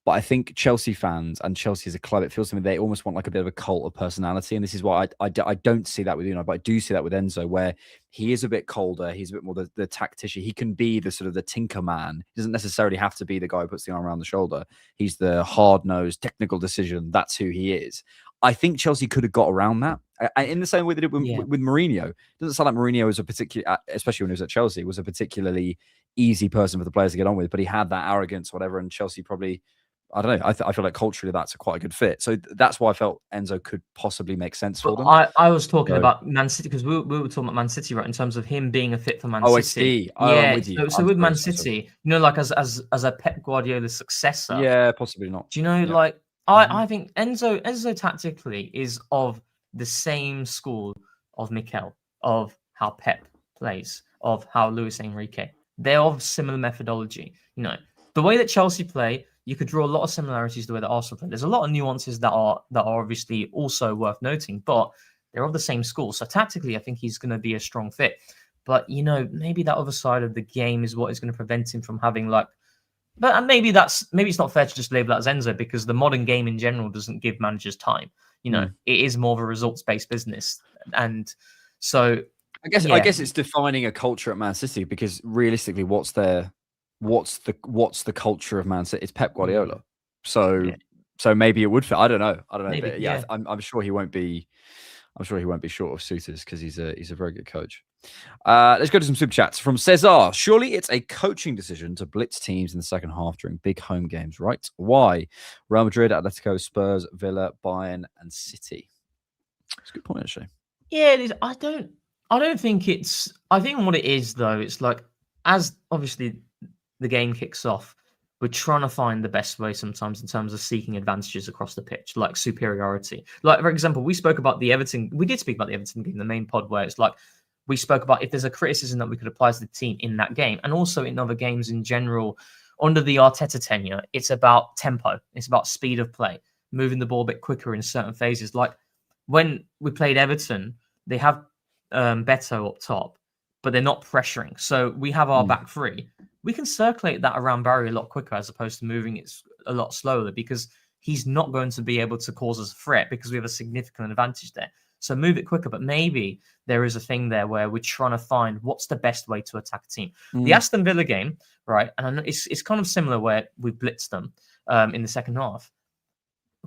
[SPEAKER 2] but I think Chelsea fans and Chelsea as a club, it feels to me they almost want like a bit of a cult of personality. And this is why I don't see that with Unai, but I do see that with Enzo, where he is a bit colder. He's a bit more the tactician. He can be the sort of the tinker man. He doesn't necessarily have to be the guy who puts the arm around the shoulder. He's the hard-nosed technical decision. That's who he is. I think Chelsea could have got around that in the same way they did with Mourinho. It doesn't sound like Mourinho was a particular, especially when he was at Chelsea, was a particularly easy person for the players to get on with, but he had that arrogance, whatever, and Chelsea probably, I don't know, I feel like culturally that's quite a good fit. So that's why I felt Enzo could possibly make sense for them.
[SPEAKER 3] I was talking about Man City because we were talking about Man City, right, in terms of him being a fit for Man City.
[SPEAKER 2] I see.
[SPEAKER 3] I'm
[SPEAKER 2] with you.
[SPEAKER 3] So with Man City, like as a Pep Guardiola successor.
[SPEAKER 2] Yeah, possibly not.
[SPEAKER 3] Do you know, like, I think Enzo tactically is of the same school of Mikel, of how Pep plays, of how Luis Enrique. They're of similar methodology. The way that Chelsea play, you could draw a lot of similarities to the way that Arsenal play. There's a lot of nuances that are obviously also worth noting, but they're of the same school. So tactically, I think he's going to be a strong fit. But maybe that other side of the game is what is going to prevent him from having But maybe it's not fair to just label that as Enzo, because the modern game in general doesn't give managers time. It is more of a results-based business, and so
[SPEAKER 2] I guess it's defining a culture at Man City, because realistically, what's the culture of Man City? It's Pep Guardiola. So maybe it would fit. I don't know.
[SPEAKER 3] Maybe,
[SPEAKER 2] but I'm sure he won't be. I'm sure he won't be short of suitors, because he's a very good coach. Let's go to some super chats from Cesar. Surely it's a coaching decision to blitz teams in the second half during big home games, right? Why? Real Madrid, Atletico, Spurs, Villa, Bayern, and City. That's a good point, actually.
[SPEAKER 3] Yeah, it is. I don't think it's. I think what it is, though, it's like, as obviously the game kicks off, we're trying to find the best way sometimes in terms of seeking advantages across the pitch, like superiority. Like, for example, we did speak about the Everton game, the main pod, where it's like, we spoke about if there's a criticism that we could apply to the team in that game, and also in other games in general, under the Arteta tenure, it's about tempo. It's about speed of play, moving the ball a bit quicker in certain phases. Like when we played Everton, they have Beto up top, but they're not pressuring. So we have our back three. We can circulate that around Barry a lot quicker, as opposed to moving it a lot slower, because he's not going to be able to cause us a threat, because we have a significant advantage there. So move it quicker. But maybe there is a thing there where we're trying to find what's the best way to attack a team. The Aston Villa game, right? And I know it's kind of similar, where we blitzed them in the second half.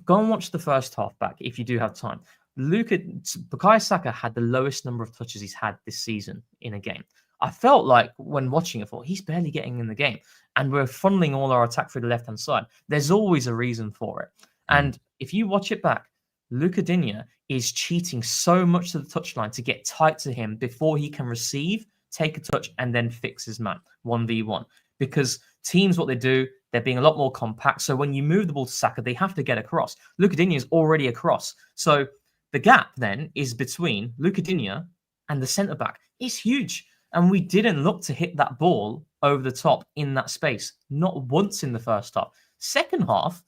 [SPEAKER 3] Go and watch the first half back if you do have time. Bukayo Saka had the lowest number of touches he's had this season in a game. I felt like when watching it, he's barely getting in the game, and we're funneling all our attack through the left-hand side. There's always a reason for it. And if you watch it back, Luca Digne is cheating so much to the touchline to get tight to him before he can receive, take a touch, and then fix his man 1v1. Because teams, what they do, they're being a lot more compact. So when you move the ball to Saka, they have to get across. Luca Digne is already across. So the gap then is between Luca Digne and the centre-back. It's huge. And we didn't look to hit that ball over the top in that space. Not once in the first half. Second half,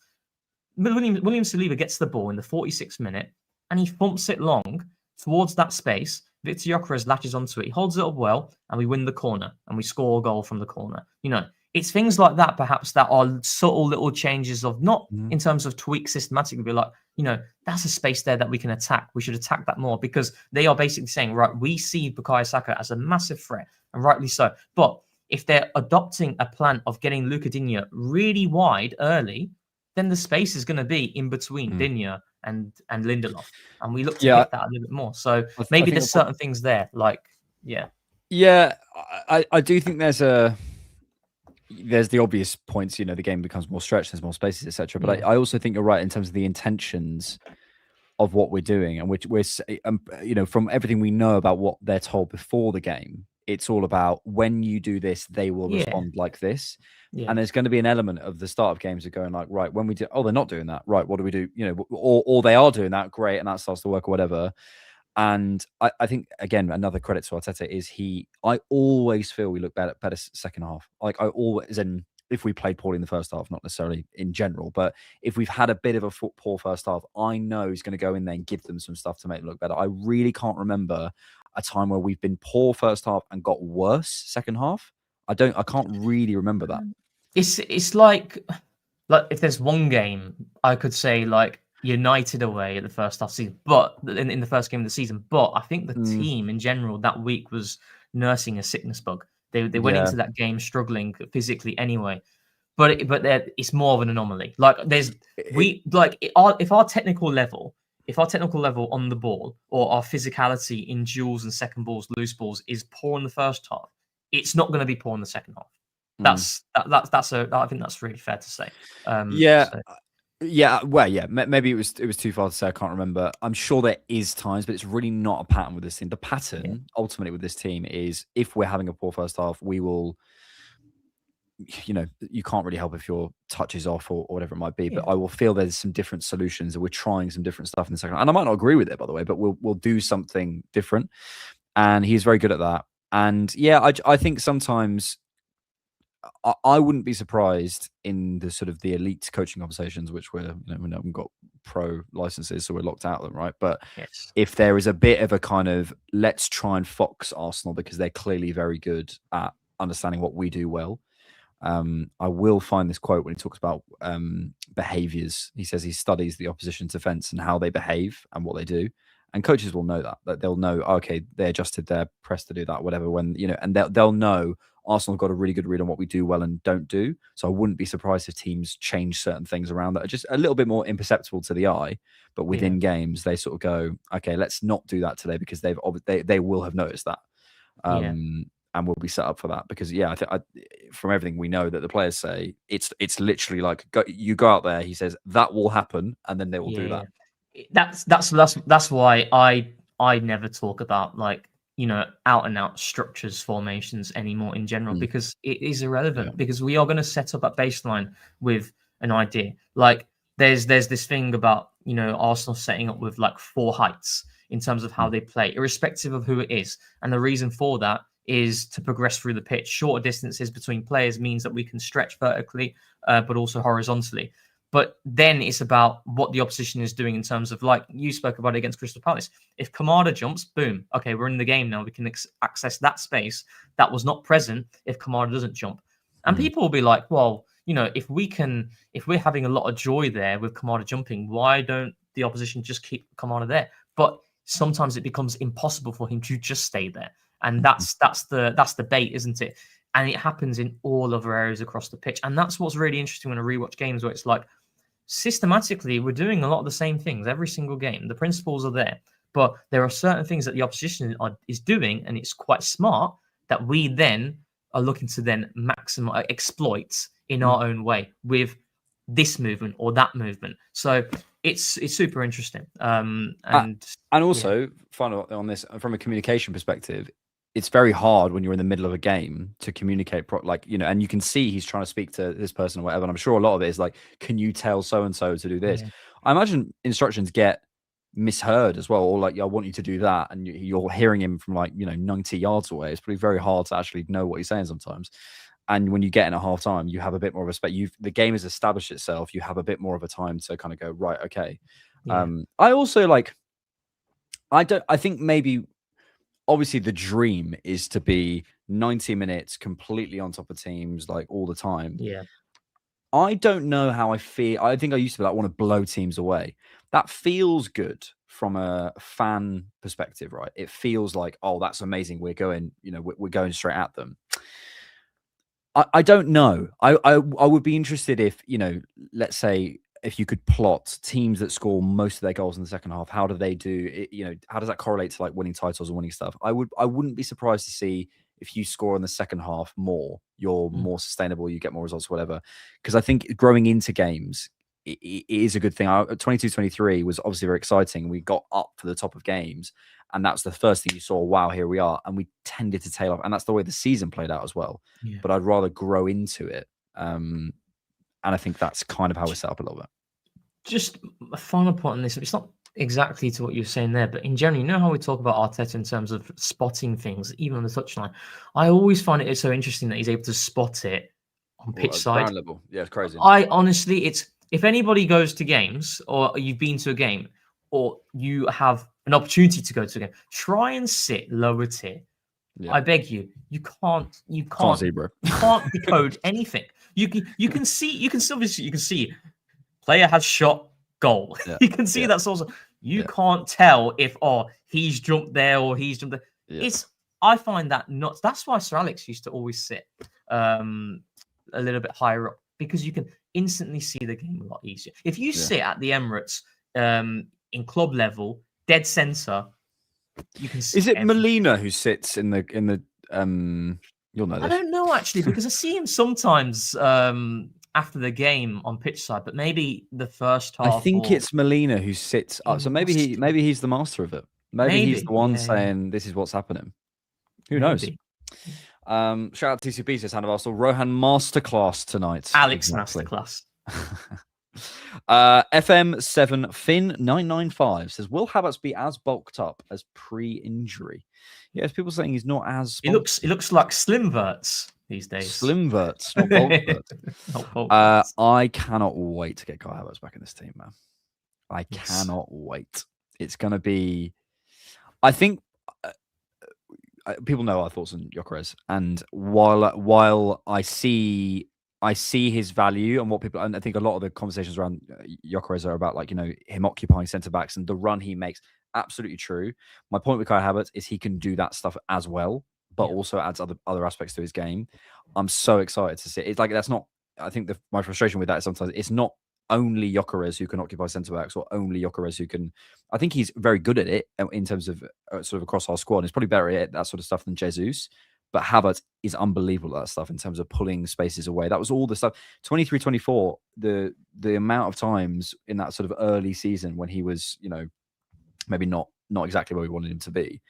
[SPEAKER 3] William Saliba gets the ball in the 46th minute, and he thumps it long towards that space. Victor Gyökeres latches onto it. He holds it up well, and we win the corner, and we score a goal from the corner. It's things like that, perhaps, that are subtle little changes of not in terms of tweak systematically, but like, that's a space there that we can attack. We should attack that more, because they are basically saying, right, we see Bukayo Saka as a massive threat, and rightly so. But if they're adopting a plan of getting Luca Digne really wide early, then the space is going to be in between Digne and Lindelof. And we look to hit that a little bit more. So maybe there's certain things there, like,
[SPEAKER 2] Yeah, I do think there's the obvious points, the game becomes more stretched, there's more spaces, etc. But I also think you're right in terms of the intentions of what we're doing, and which we're from everything we know about what they're told before the game, it's all about when you do this, they will respond like this. And there's going to be an element of the start of games of going like, right, when we do, they're not doing that, right, what do we do, or they are doing that, great, and that starts to work or whatever. And I think, again, another credit to Arteta is I always feel we look better second half. Like, I always, and if we played poorly in the first half, not necessarily in general, but if we've had a bit of a poor first half, I know he's going to go in there and give them some stuff to make them look better. I really can't remember a time where we've been poor first half and got worse second half. I can't really remember that.
[SPEAKER 3] It's like if there's one game, I could say like United away at the first half season, but in the first game of the season. But I think the team in general that week was nursing a sickness bug. They went into that game struggling physically anyway. But it's more of an anomaly. Like if our technical level on the ball, or our physicality in duels and second balls, loose balls, is poor in the first half, it's not going to be poor in the second half. I think that's really fair to say.
[SPEAKER 2] Maybe it was too far to say. I can't remember. I'm sure there is times, but it's really not a pattern with this team. The pattern ultimately with this team is, if we're having a poor first half, we will, you can't really help if your touch is off or whatever it might be, but I will feel there's some different solutions, and we're trying some different stuff in the second half. And I might not agree with it, by the way, but we'll do something different. And he's very good at that. And I think sometimes I wouldn't be surprised in the sort of the elite coaching conversations, which we haven't got pro licenses, so we're locked out of them, right? But if there is a bit of a kind of, let's try and fox Arsenal because they're clearly very good at understanding what we do well. I will find this quote when he talks about behaviors. He says he studies the opposition's defense and how they behave and what they do. And coaches will know that they'll know, okay, they adjusted their press to do that, whatever, and they'll know Arsenal have got a really good read on what we do well and don't do. So I wouldn't be surprised if teams change certain things around that are just a little bit more imperceptible to the eye, but within games, they sort of go, okay, let's not do that today, because they will have noticed that. And we'll be set up for that, because I think from everything we know that the players say, it's literally like, you go out there, he says that will happen, and then they will do that.
[SPEAKER 3] That's why I never talk about out and out structures, formations anymore in general, because it is irrelevant, because we are going to set up a baseline with an idea. Like there's this thing about Arsenal setting up with like 4 heights in terms of how they play, irrespective of who it is, and the reason for that is to progress through the pitch. Shorter distances between players means that we can stretch vertically, but also horizontally. But then it's about what the opposition is doing in terms of, like you spoke about it against Crystal Palace. If Kamada jumps, boom, okay, we're in the game now. We can access that space that was not present if Kamada doesn't jump. And people will be like, well, if we're having a lot of joy there with Kamada jumping, why don't the opposition just keep Kamada there? But sometimes it becomes impossible for him to just stay there. And that's the bait, isn't it? And it happens in all other areas across the pitch. And that's what's really interesting when I rewatch games, where it's like, systematically, we're doing a lot of the same things every single game. The principles are there, but there are certain things that the opposition is doing, and it's quite smart, that we then are looking to then maximize, exploit in our own way with this movement or that movement. So it's super interesting. And
[SPEAKER 2] also, final on this, from a communication perspective, it's very hard when you're in the middle of a game to communicate, and you can see he's trying to speak to this person or whatever. And I'm sure a lot of it is like, can you tell so-and-so to do this? Yeah. I imagine instructions get misheard as well, or like, I want you to do that, and you're hearing him from 90 yards away. It's pretty very hard to actually know what he's saying sometimes. And when you get in at half time, you have a bit more respect. The game has established itself. You have a bit more of a time to kind of go, right, okay. Yeah. I also I think maybe, obviously the dream is to be 90 minutes completely on top of teams all the time.
[SPEAKER 3] Yeah.
[SPEAKER 2] I don't know how I feel. I think I used to be want to blow teams away. That feels good from a fan perspective, right? It feels like, oh, that's amazing. We're going, we're going straight at them. I don't know. I would be interested if, let's say, if you could plot teams that score most of their goals in the second half, how do they do it? How does that correlate to winning titles and winning stuff? I wouldn't be surprised to see if you score in the second half more, you're more sustainable, you get more results, whatever. Because I think growing into games, it is a good thing. 22-23 was obviously very exciting. We got up for the top of games, and that's the first thing you saw. Wow, here we are. And we tended to tail off. And that's the way the season played out as well.
[SPEAKER 3] Yeah.
[SPEAKER 2] But I'd rather grow into it. And I think that's kind of how we're set up a little bit.
[SPEAKER 3] Just a final point on this. It's not exactly to what you're saying there, but in general, you know how we talk about Arteta in terms of spotting things, even on the touchline. I always find it so interesting that he's able to spot it on pitch side.
[SPEAKER 2] Ground level. Yeah, it's crazy.
[SPEAKER 3] I honestly, if anybody goes to games or you've been to a game or you have an opportunity to go to a game, try and sit lower tier. Yeah. I beg you, you can't
[SPEAKER 2] see, bro.
[SPEAKER 3] You can't decode anything. You can see player has shot goal. Yeah. You can see that's also you can't tell if he's jumped there or he's jumped there. Yeah. I find that nuts. That's why Sir Alex used to always sit a little bit higher up, because you can instantly see the game a lot easier. If you sit at the Emirates in club level, dead center, you can see.
[SPEAKER 2] Is it Molina who sits in the you'll know this.
[SPEAKER 3] I don't know actually, because I see him sometimes after the game on pitch side, but maybe the first half.
[SPEAKER 2] I think it's Molina who sits up. So maybe he's the master of it. Maybe he's the one saying this is what's happening. Who knows? Shout out to TCP, says Hand of Arsenal. Rohan masterclass tonight.
[SPEAKER 3] Alex masterclass.
[SPEAKER 2] FM7 Finn 995 says, will Havertz be as bulked up as pre-injury? Yes, people saying he's not as.
[SPEAKER 3] He looks like Slimverts these days.
[SPEAKER 2] Slimverts, not Bulkverts. I cannot wait to get Kai Havertz back in this team, man. I cannot wait. It's going to be. I think people know our thoughts on Gyökeres, and while I see his value and what people, and I think a lot of the conversations around Gyökeres are about, like, you know, him occupying centre backs and the run he makes. Absolutely true. My point with Kai Havertz is he can do that stuff as well, but also adds other aspects to his game. I'm so excited to see it. It's like, that's not. I think my frustration with that is sometimes it's not only Gyökeres who can occupy centre backs, or only Gyökeres who can. I think he's very good at it in terms of sort of across our squad. And he's probably better at that sort of stuff than Jesus. But Havertz is unbelievable at that stuff in terms of pulling spaces away. That was all the stuff. 23-24, the amount of times in that sort of early season when he was, you know, maybe not exactly where we wanted him to be.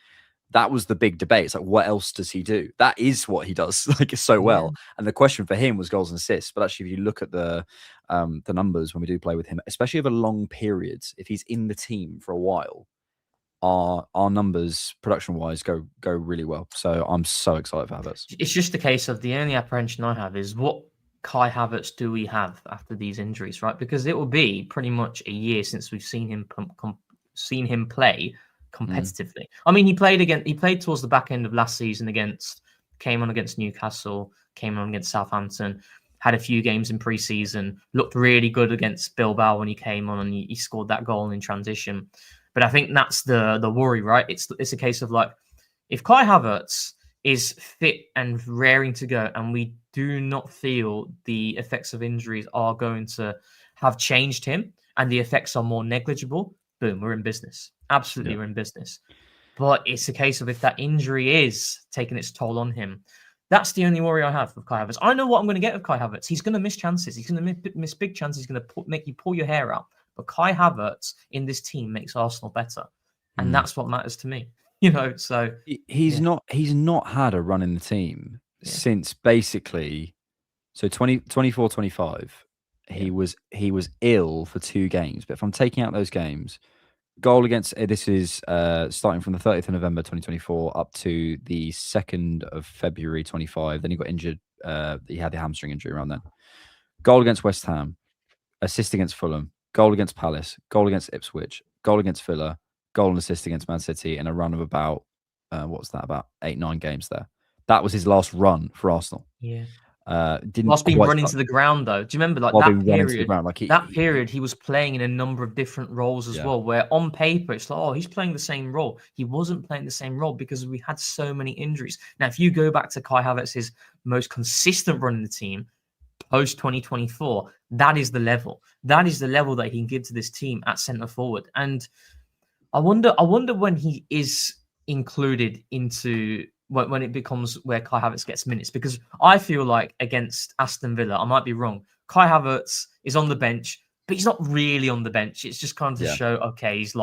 [SPEAKER 2] That was the big debate. It's like, what else does he do? That is what he does, like, so well. Yeah. And the question for him was goals and assists. But actually, if you look at the numbers when we do play with him, especially over long periods, if he's in the team for a while, our numbers production wise go really well. So I'm so excited for Havertz.
[SPEAKER 3] It's just a case of the only apprehension I have is what Kai Havertz do we have after these injuries, right? Because it will be pretty much a year since we've seen him play competitively. I mean, he played towards the back end of last season came on against Newcastle, came on against Southampton, had a few games in pre-season, looked really good against Bilbao when he came on and he scored that goal in transition. But I think that's the worry, right? It's a case of, like, if Kai Havertz is fit and raring to go, and we do not feel the effects of injuries are going to have changed him, and the effects are more negligible, boom, we're in business. Absolutely, we're in business. But it's a case of, if that injury is taking its toll on him, that's the only worry I have with Kai Havertz. I know what I'm going to get with Kai Havertz. He's going to miss chances. He's going to miss big chances. He's going to make you pull your hair out. But Kai Havertz in this team makes Arsenal better. And that's what matters to me. You know, so
[SPEAKER 2] he's not had a run in the team since basically 24-25. He was ill for 2 games. But if I'm taking out those games, goal against this is starting from the 30th of November 2024 up to the 2nd of February 25. Then he got injured. He had the hamstring injury around then. Goal against West Ham, assist against Fulham, goal against Palace, goal against Ipswich, goal against Villa, goal and assist against Man City, in a run of about about 8-9 games there. That was his last run for Arsenal.
[SPEAKER 3] Yeah.
[SPEAKER 2] Didn't
[SPEAKER 3] been running to the ground though. Do you remember, like, that period?
[SPEAKER 2] Ground,
[SPEAKER 3] period, he was playing in a number of different roles as well. Where on paper it's like, oh, he's playing the same role. He wasn't playing the same role because we had so many injuries. Now, if you go back to Kai Havertz's most consistent run in the team post 2024, that is the level. That is the level that he can give to this team at centre forward. And I wonder when he is included into. When it becomes where Kai Havertz gets minutes, because I feel like against Aston Villa, I might be wrong, Kai Havertz is on the bench, but he's not really on the bench. It's just kind of to show, okay, he's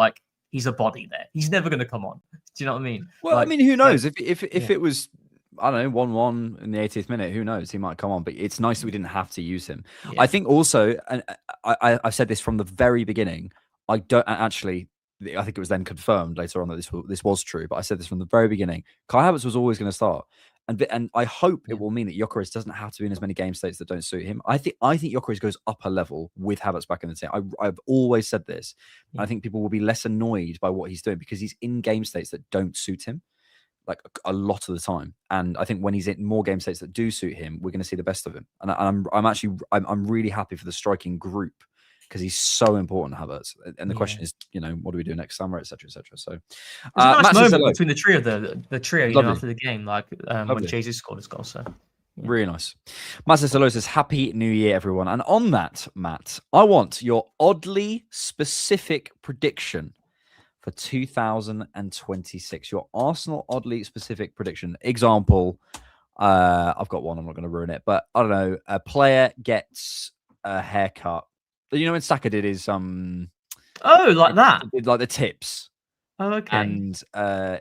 [SPEAKER 3] a body there. He's never going to come on. Do you know what I mean?
[SPEAKER 2] Well, I mean, who knows? If it was, I don't know, 1-1 in the 80th minute, who knows? He might come on, but it's nice that we didn't have to use him. I think also, and I've said this from the very beginning, I don't actually, I think it was then confirmed later on that this was true, but I said this from the very beginning. Kai Havertz was always going to start. And I hope it will mean that Gyökeres doesn't have to be in as many game states that don't suit him. I think Gyökeres goes up a level with Havertz back in the team. I've always said this. I think people will be less annoyed by what he's doing because he's in game states that don't suit him, like a lot of the time. And I think when he's in more game states that do suit him, we're going to see the best of him. And I'm really happy for the striking group because he's so important, Havertz. And the question is, what do we do next summer, etc., etc. So,
[SPEAKER 3] it's a nice moment between the trio, the trio, after the game, like when Jesus scored his goal. So,
[SPEAKER 2] really nice. Master says, "Happy New Year, everyone." And on that, Matt, I want your oddly specific prediction for 2026. Your Arsenal oddly specific prediction. Example, I've got one. I'm not going to ruin it, but I don't know. A player gets a haircut. You know when Saka did his
[SPEAKER 3] like that,
[SPEAKER 2] like the tips.
[SPEAKER 3] Oh, okay.
[SPEAKER 2] And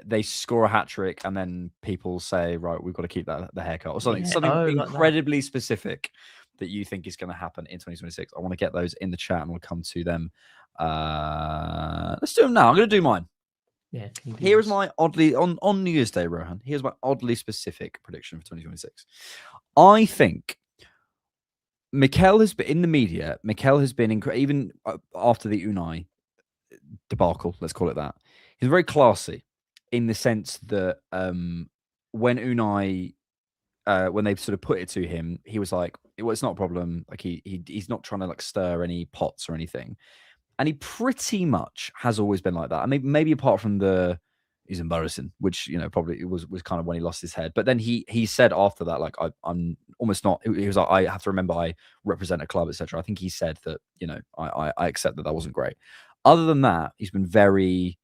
[SPEAKER 2] they score a hat trick, and then people say, "Right, we've got to keep the haircut," or something. Something incredibly specific that you think is going to happen in 2026. I want to get those in the chat, and we'll come to them. Let's do them now. I'm going to do mine.
[SPEAKER 3] Yeah.
[SPEAKER 2] Here is my oddly on New Year's Day, Rohan. Here's my oddly specific prediction for 2026. I think Mikel has been in the media. Mikel has been even after the Unai debacle. Let's call it that. He's very classy in the sense that when Unai, when they sort of put it to him, he was like, "Well, it's not a problem. Like he's not trying to like stir any pots or anything." And he pretty much has always been like that. I mean, maybe apart from he's embarrassing, which probably was kind of when he lost his head. But then he said after that, like I'm almost not. He was like, I have to remember I represent a club, etc. I think he said that I accept that wasn't great. Other than that, he's been very,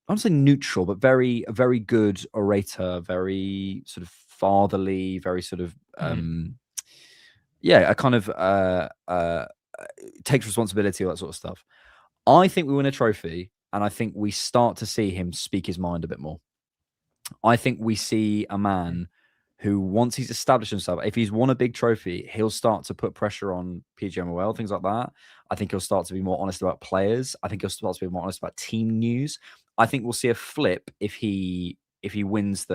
[SPEAKER 2] I don't say neutral, but very good orator, very sort of fatherly, very sort of a kind of takes responsibility, all that sort of stuff. I think we win a trophy, and I think we start to see him speak his mind a bit more. I think we see a man who, once he's established himself, if he's won a big trophy, he'll start to put pressure on PGMOL, things like that. I think he'll start to be more honest about players. I think he'll start to be more honest about team news. I think we'll see a flip if he wins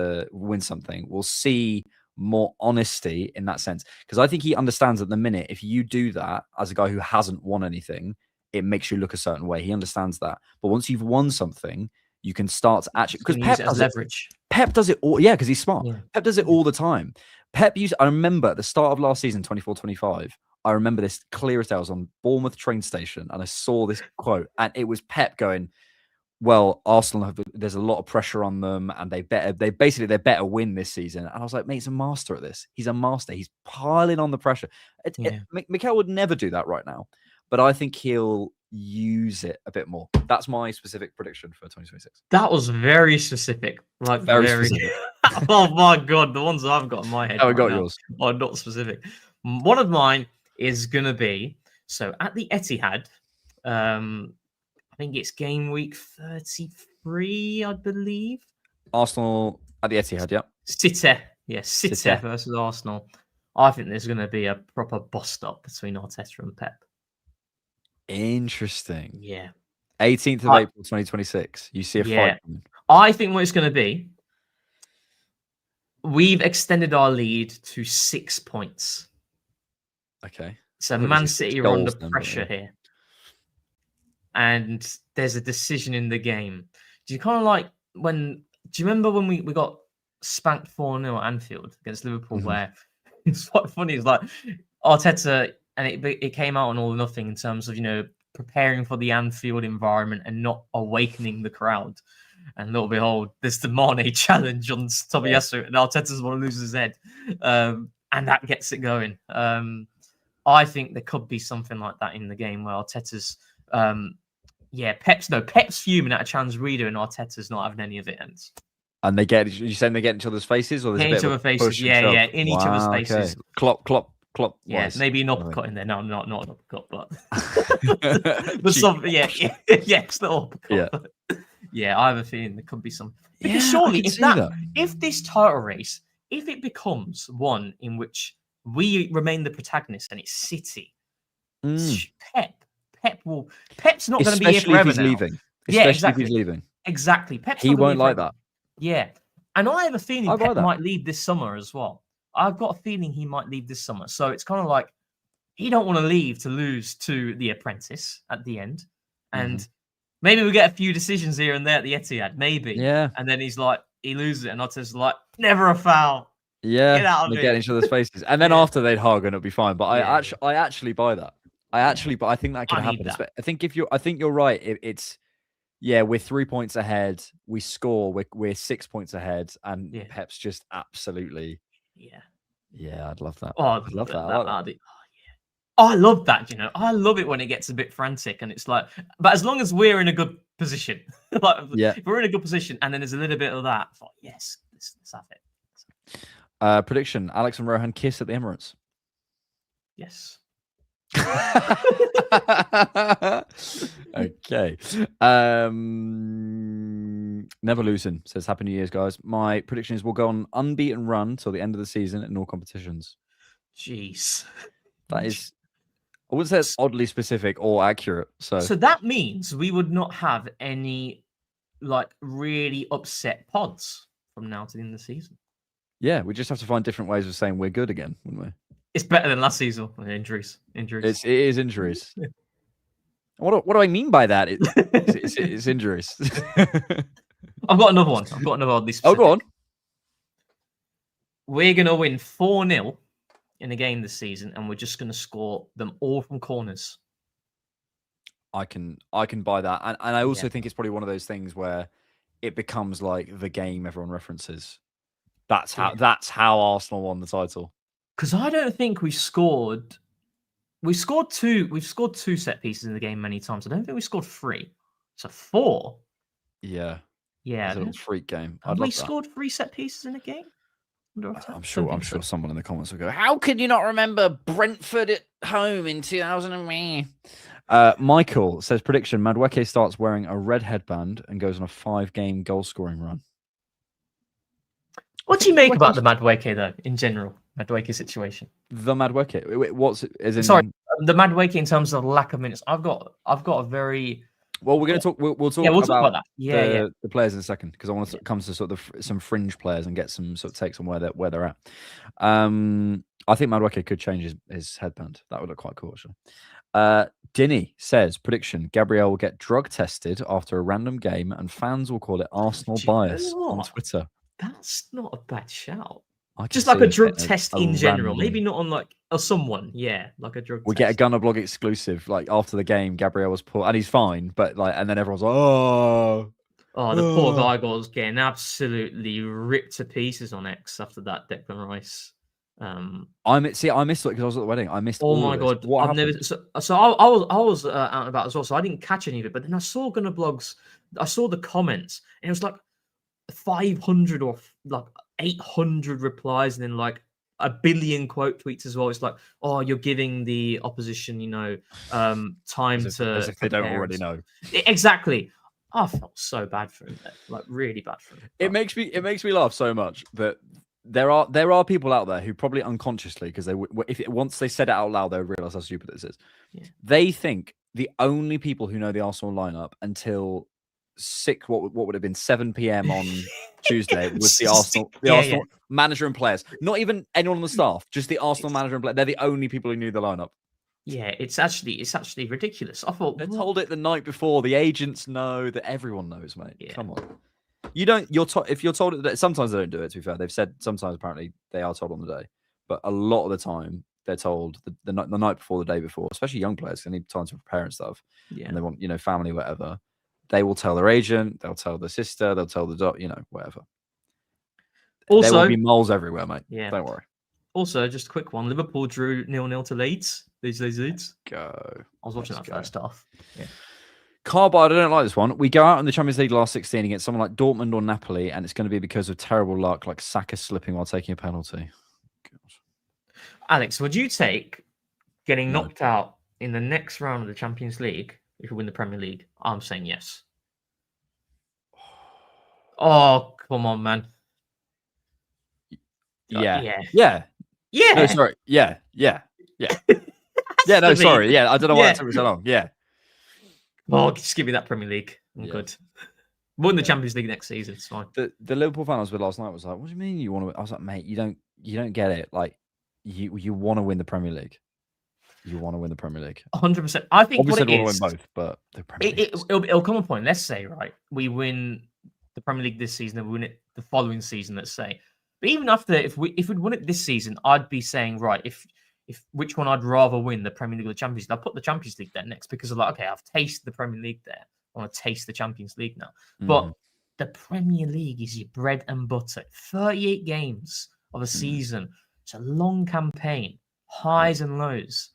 [SPEAKER 2] something. We'll see more honesty in that sense, because I think he understands at the minute, if you do that as a guy who hasn't won anything, it makes you look a certain way. He understands that. But once you've won something, you can start to actually, because Pep does leverage. Pep does it all, because he's smart. Yeah. Pep does it all the time. I remember at the start of last season, 24-25, I remember this clear as day. I was on Bournemouth train station and I saw this quote, and it was Pep going, "Well, Arsenal there's a lot of pressure on them, and they better win this season." And I was like, "Mate, he's a master at this. He's a master. He's piling on the pressure." Mikel would never do that right now, but I think he'll use it a bit more. That's my specific prediction for 2026.
[SPEAKER 3] That was very specific. Like very specific. Oh my god, the ones I've got in my head.
[SPEAKER 2] I got yours.
[SPEAKER 3] Are not specific. One of mine is gonna be at the Etihad. I think it's game week 33, I believe.
[SPEAKER 2] Arsenal at the Etihad, yeah.
[SPEAKER 3] City versus Arsenal. I think there's going to be a proper bust-up between Arteta and Pep.
[SPEAKER 2] Interesting.
[SPEAKER 3] Yeah.
[SPEAKER 2] 18th of April, 2026. You see a fight.
[SPEAKER 3] I think what it's going to be, we've extended our lead to 6 points.
[SPEAKER 2] Okay.
[SPEAKER 3] So Man City are under pressure here. And there's a decision in the game. Do you remember when we got spanked 4-0 at Anfield against Liverpool, where it's quite funny, it's like Arteta, and it came out on all or nothing in terms of, preparing for the Anfield environment and not awakening the crowd. And lo and behold, there's the Mane challenge on Tobiyasu, and Arteta's want to lose his head. And that gets it going. I think there could be something like that in the game where Arteta's Pep's fuming at a chance reader, and Arteta's not having any of it.
[SPEAKER 2] And you saying they get in each other's faces, or there's
[SPEAKER 3] in each other's faces? Yeah, in each other's faces.
[SPEAKER 2] Okay. Klopp Klopp.
[SPEAKER 3] Yeah, maybe an uppercut in there. No, not an uppercut, but something. Yeah, it's the uppercut. Yeah, I have a feeling there could be some. Because surely, if this title race, if it becomes one in which we remain the protagonist and it's City, Pep's not going to be here forever now.
[SPEAKER 2] Leaving.
[SPEAKER 3] Exactly.
[SPEAKER 2] If he's leaving.
[SPEAKER 3] Exactly.
[SPEAKER 2] He won't like that.
[SPEAKER 3] Yeah. And I have a feeling Pep might leave this summer as well. I've got a feeling he might leave this summer. So it's kind of like he don't want to leave to lose to the Apprentice at the end. And maybe we get a few decisions here and there at the Etihad. Maybe.
[SPEAKER 2] Yeah.
[SPEAKER 3] And then he's like, he loses it. And Arteta's like, never a foul.
[SPEAKER 2] Yeah.
[SPEAKER 3] Get out of
[SPEAKER 2] they get in each other's faces. And then after they'd hug and it'll be fine. But I actually buy that. But I think that could happen. I think you're right. It's we're 3 points ahead. We score. We're 6 points ahead, and Pep's just absolutely. Yeah, I'd love that.
[SPEAKER 3] Oh, I'd love that. I love that. You know, I love it when it gets a bit frantic, and it's like, but as long as we're in a good position, if we're in a good position, and then there's a little bit of that. Like, yes, let's have it.
[SPEAKER 2] Prediction: Alex and Rohan kiss at the Emirates.
[SPEAKER 3] Yes.
[SPEAKER 2] Okay. Never losing says Happy New Year's, guys. My prediction is we'll go on unbeaten run till the end of the season in all competitions.
[SPEAKER 3] Jeez.
[SPEAKER 2] That is, I wouldn't say it's oddly specific or accurate. So
[SPEAKER 3] that means we would not have any like really upset pods from now to the end of the season.
[SPEAKER 2] Yeah, we just have to find different ways of saying we're good again, wouldn't we?
[SPEAKER 3] It's better than last season. Injuries.
[SPEAKER 2] It is injuries. What do I mean by that? It's injuries.
[SPEAKER 3] I've got another one.
[SPEAKER 2] Oh, go on.
[SPEAKER 3] We're going to win 4-0 in a game this season, and we're just going to score them all from corners.
[SPEAKER 2] I can buy that. And I also think it's probably one of those things where it becomes like the game everyone references. That's how Arsenal won the title.
[SPEAKER 3] Because I don't think we've scored two set pieces in the game many times. I don't think we scored 3. So 4.
[SPEAKER 2] Yeah.
[SPEAKER 3] Yeah.
[SPEAKER 2] It's a little freak game.
[SPEAKER 3] Have we scored 3 set pieces in a game?
[SPEAKER 2] I'm sure someone in the comments will go, how could you not remember Brentford at home in 2000? Michael says, prediction, Madueke starts wearing a red headband and goes on a 5-game goal-scoring run.
[SPEAKER 3] What do you make about the Madueke, though, in general? Madueke situation.
[SPEAKER 2] The Madueke. What's as in?
[SPEAKER 3] Sorry, the Madueke in terms of lack of minutes. I've got a very.
[SPEAKER 2] Well, we're going to talk. We'll talk.
[SPEAKER 3] We'll talk about that.
[SPEAKER 2] The players in a second because I want to come to sort of some fringe players and get some sort of takes on where they're at. I think Madueke could change his headband. That would look quite cool, actually. Dinny says prediction: Gabriel will get drug tested after a random game, and fans will call it Arsenal bias on Twitter.
[SPEAKER 3] That's not a bad shout. Just like a drug test in general. Maybe not on like someone. Yeah, like a drug test.
[SPEAKER 2] We get a Gunner Blog exclusive. Like after the game, Gabriel was poor and he's fine, but like, and then everyone's like, oh,
[SPEAKER 3] the poor guy was getting absolutely ripped to pieces on X after that Declan Rice.
[SPEAKER 2] I missed it because I was at the wedding. I missed.
[SPEAKER 3] Oh my god! What happened? I was out and about as well, so I didn't catch any of it. But then I saw Gunner Blogs. I saw the comments, and it was like 500 or like 800 replies, and then like a billion quote tweets as well. It's like, oh, you're giving the opposition, time
[SPEAKER 2] as if they don't already know.
[SPEAKER 3] Exactly. I felt so bad for him, like really bad for him.
[SPEAKER 2] It makes me laugh so much that there are people out there who probably unconsciously, because once they said it out loud, they would realize how stupid this is. Yeah. They think the only people who know the Arsenal lineup until what would have been 7 p.m. on Tuesday was the Arsenal manager and players. Not even anyone on the staff, just the Arsenal manager and players. They're the only people who knew the lineup.
[SPEAKER 3] Yeah, it's actually ridiculous. I thought
[SPEAKER 2] they told it the night before. The agents know, that everyone knows, mate. Yeah. Come on. You don't. If you're told it, sometimes they don't do it. To be fair, they've said sometimes apparently they are told on the day, but a lot of the time they're told the night before, the day before. Especially young players, they need time to prepare and stuff. Yeah, and they want family, whatever. They will tell their agent. They'll tell their sister. They'll tell the whatever. Also, there will be moles everywhere, mate. Yeah, don't worry.
[SPEAKER 3] Also, just a quick one: Liverpool drew 0-0 to Leeds. Leeds.
[SPEAKER 2] Go.
[SPEAKER 3] I was watching that first half. Yeah.
[SPEAKER 2] Carbide, I don't like this one. We go out in the Champions League last 16 against someone like Dortmund or Napoli, and it's going to be because of terrible luck, like Saka slipping while taking a penalty. God.
[SPEAKER 3] Alex, would you take getting knocked out in the next round of the Champions League if you win the Premier League? I'm saying yes. Oh, come on, man.
[SPEAKER 2] Yeah. No, sorry. Yeah. Yeah. No, sorry. Yeah, I don't know why it took me so long. Yeah.
[SPEAKER 3] Oh, just give me that Premier League. I'm good. Win the Champions League next season. It's fine.
[SPEAKER 2] The Liverpool fan I was with last night was like, "What do you mean you want to?" I was like, "Mate, you don't get it. Like, you want to win the Premier League. You want to win the Premier League.
[SPEAKER 3] 100%. I think
[SPEAKER 2] obviously
[SPEAKER 3] what it
[SPEAKER 2] want
[SPEAKER 3] is,
[SPEAKER 2] to win both, but the Premier League.
[SPEAKER 3] It'll come a point. Let's say, right, we win the Premier League this season and we win it the following season. Let's say, but even after, if we'd won it this season, I'd be saying, right, if which one I'd rather win, the Premier League or the Champions League. I'll put the Champions League there next because I'm like, okay, I've tasted the Premier League there. I want to taste the Champions League now. But the Premier League is your bread and butter. 38 games of a season. It's a long campaign, highs and lows.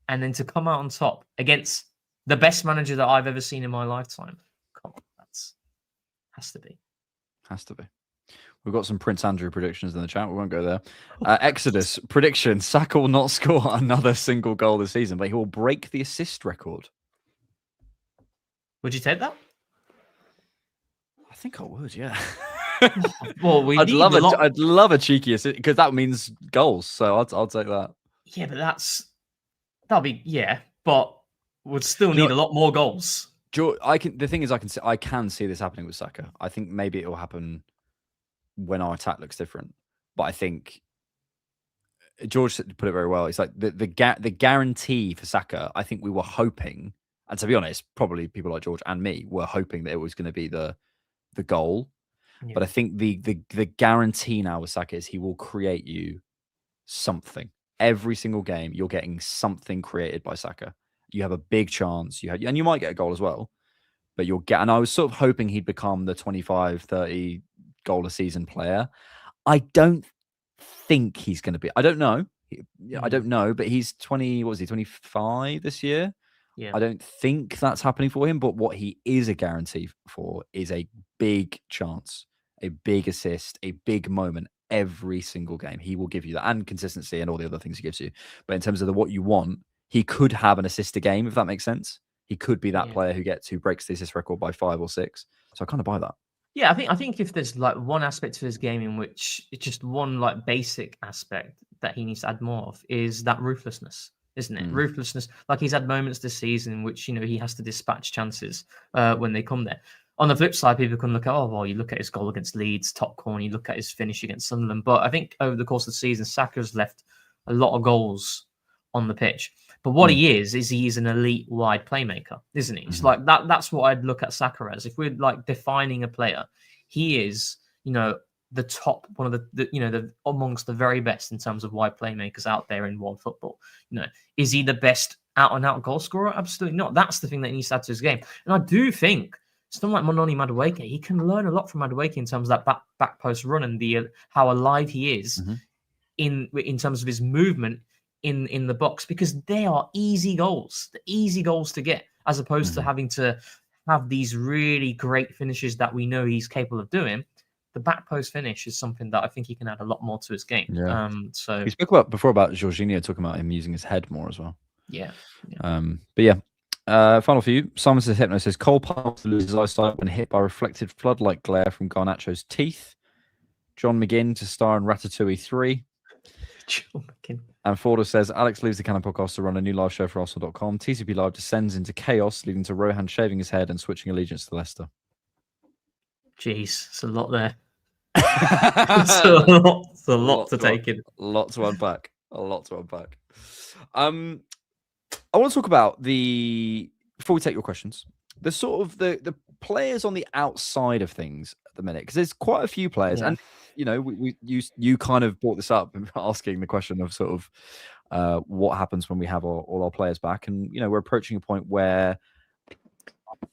[SPEAKER 3] And then to come out on top against the best manager that I've ever seen in my lifetime. Come on, has to be.
[SPEAKER 2] Has to be. We've got some Prince Andrew predictions in the chat. We won't go there. Exodus prediction: Saka will not score another single goal this season, but he will break the assist record.
[SPEAKER 3] Would you take that?
[SPEAKER 2] I think I would. Yeah.
[SPEAKER 3] Well,
[SPEAKER 2] I'd love a cheeky assist because that means goals. So I'll take that.
[SPEAKER 3] Yeah, but that'll be but would still need a lot more goals.
[SPEAKER 2] The thing is, I can see this happening with Saka. I think maybe it will happen when our attack looks different. But I think George put it very well. It's like the guarantee for Saka. I think we were hoping, and to be honest, probably people like George and me were hoping that it was going to be the goal. Yeah. But I think the guarantee now with Saka is he will create you something. Every single game, you're getting something created by Saka. You have a big chance. And you might get a goal as well. But and I was sort of hoping he'd become the 25, 30 goal a season player. I don't think he's going to be. I don't know. I don't know. But he's 20. What was he? 25 this year. Yeah. I don't think that's happening for him. But what he is a guarantee for is a big chance, a big assist, a big moment. Every single game, he will give you that, and consistency and all the other things he gives you. But in terms of what you want, he could have an assist a game, if that makes sense. He could be that player who breaks the assist record by 5 or 6. So I kind of buy that.
[SPEAKER 3] Yeah, I think if there's like one aspect to his game in which it's just one like basic aspect that he needs to add more of is that ruthlessness, isn't it? Ruthlessness. Like he's had moments this season in which he has to dispatch chances when they come there. On the flip side, people can look at, you look at his goal against Leeds, top corner, you look at his finish against Sunderland. But I think over the course of the season, Saka's left a lot of goals on the pitch. But what he is an elite wide playmaker, isn't he? It's like that's what I'd look at Saka as. If we're like defining a player, he is, the top, one of the amongst the very best in terms of wide playmakers out there in world football. Is he the best out and out goal scorer? Absolutely not. That's the thing that he needs to add to his game. And I do think someone like Mononi Madueke, he can learn a lot from Madueke in terms of that back post run and how alive he is in terms of his movement in the box, because they are easy goals to get, as opposed to having to have these really great finishes that we know he's capable of doing. The back post finish is something that I think he can add a lot more to his game.
[SPEAKER 2] Yeah. So we spoke before about Jorginho talking about him using his head more as well.
[SPEAKER 3] Yeah.
[SPEAKER 2] But yeah. Final for you. Simon says, Hypno says, Cole Palmer loses eyesight when hit by reflected floodlight glare from Garnacho's teeth. John McGinn to star in Ratatouille 3.
[SPEAKER 3] John McGinn.
[SPEAKER 2] And Forder says, Alex leaves the Cannon podcast to run a new live show for Arsenal.com. TCP Live descends into chaos, leading to Rohan shaving his head and switching allegiance to Leicester.
[SPEAKER 3] Jeez, it's a lot there. It's a lot to take in.
[SPEAKER 2] A lot to unpack. I want to talk about before we take your questions, the sort of the players on the outside of things at the minute, because there's quite a few players, and you kind of brought this up asking the question of sort of what happens when we have all our players back, and we're approaching a point where I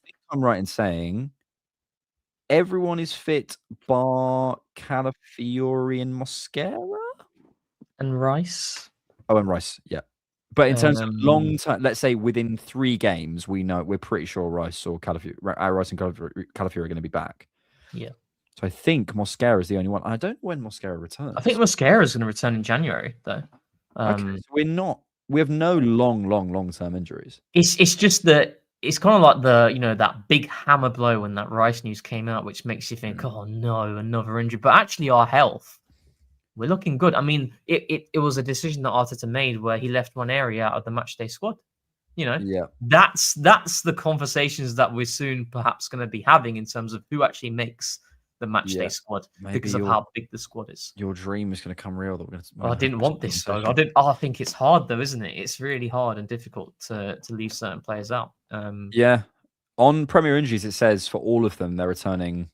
[SPEAKER 2] think I'm right in saying everyone is fit bar Calafiori and Mosquera
[SPEAKER 3] and Rice.
[SPEAKER 2] Oh, and Rice, yeah. But in terms of long term, let's say within 3 games, we're pretty sure Rice and Calafiori are going to be back.
[SPEAKER 3] Yeah.
[SPEAKER 2] So I think Mosquera is the only one. I don't know when Mosquera returns.
[SPEAKER 3] I think Mosquera is going to return in January, though.
[SPEAKER 2] Okay, so we have no long-term injuries.
[SPEAKER 3] It's just that it's kind of like that big hammer blow when that Rice news came out, which makes you think, oh no, another injury. But actually, our health, we're looking good. I mean, it was a decision that Arteta made where he left one area out of the matchday squad. That's the conversations that we're soon perhaps going to be having in terms of who actually makes the matchday squad because of how big the squad is.
[SPEAKER 2] Your dream is going to come real.
[SPEAKER 3] I didn't want this, though. I think it's hard, though, isn't it? It's really hard and difficult to leave certain players out.
[SPEAKER 2] Yeah. On Premier injuries, it says for all of them, they're returning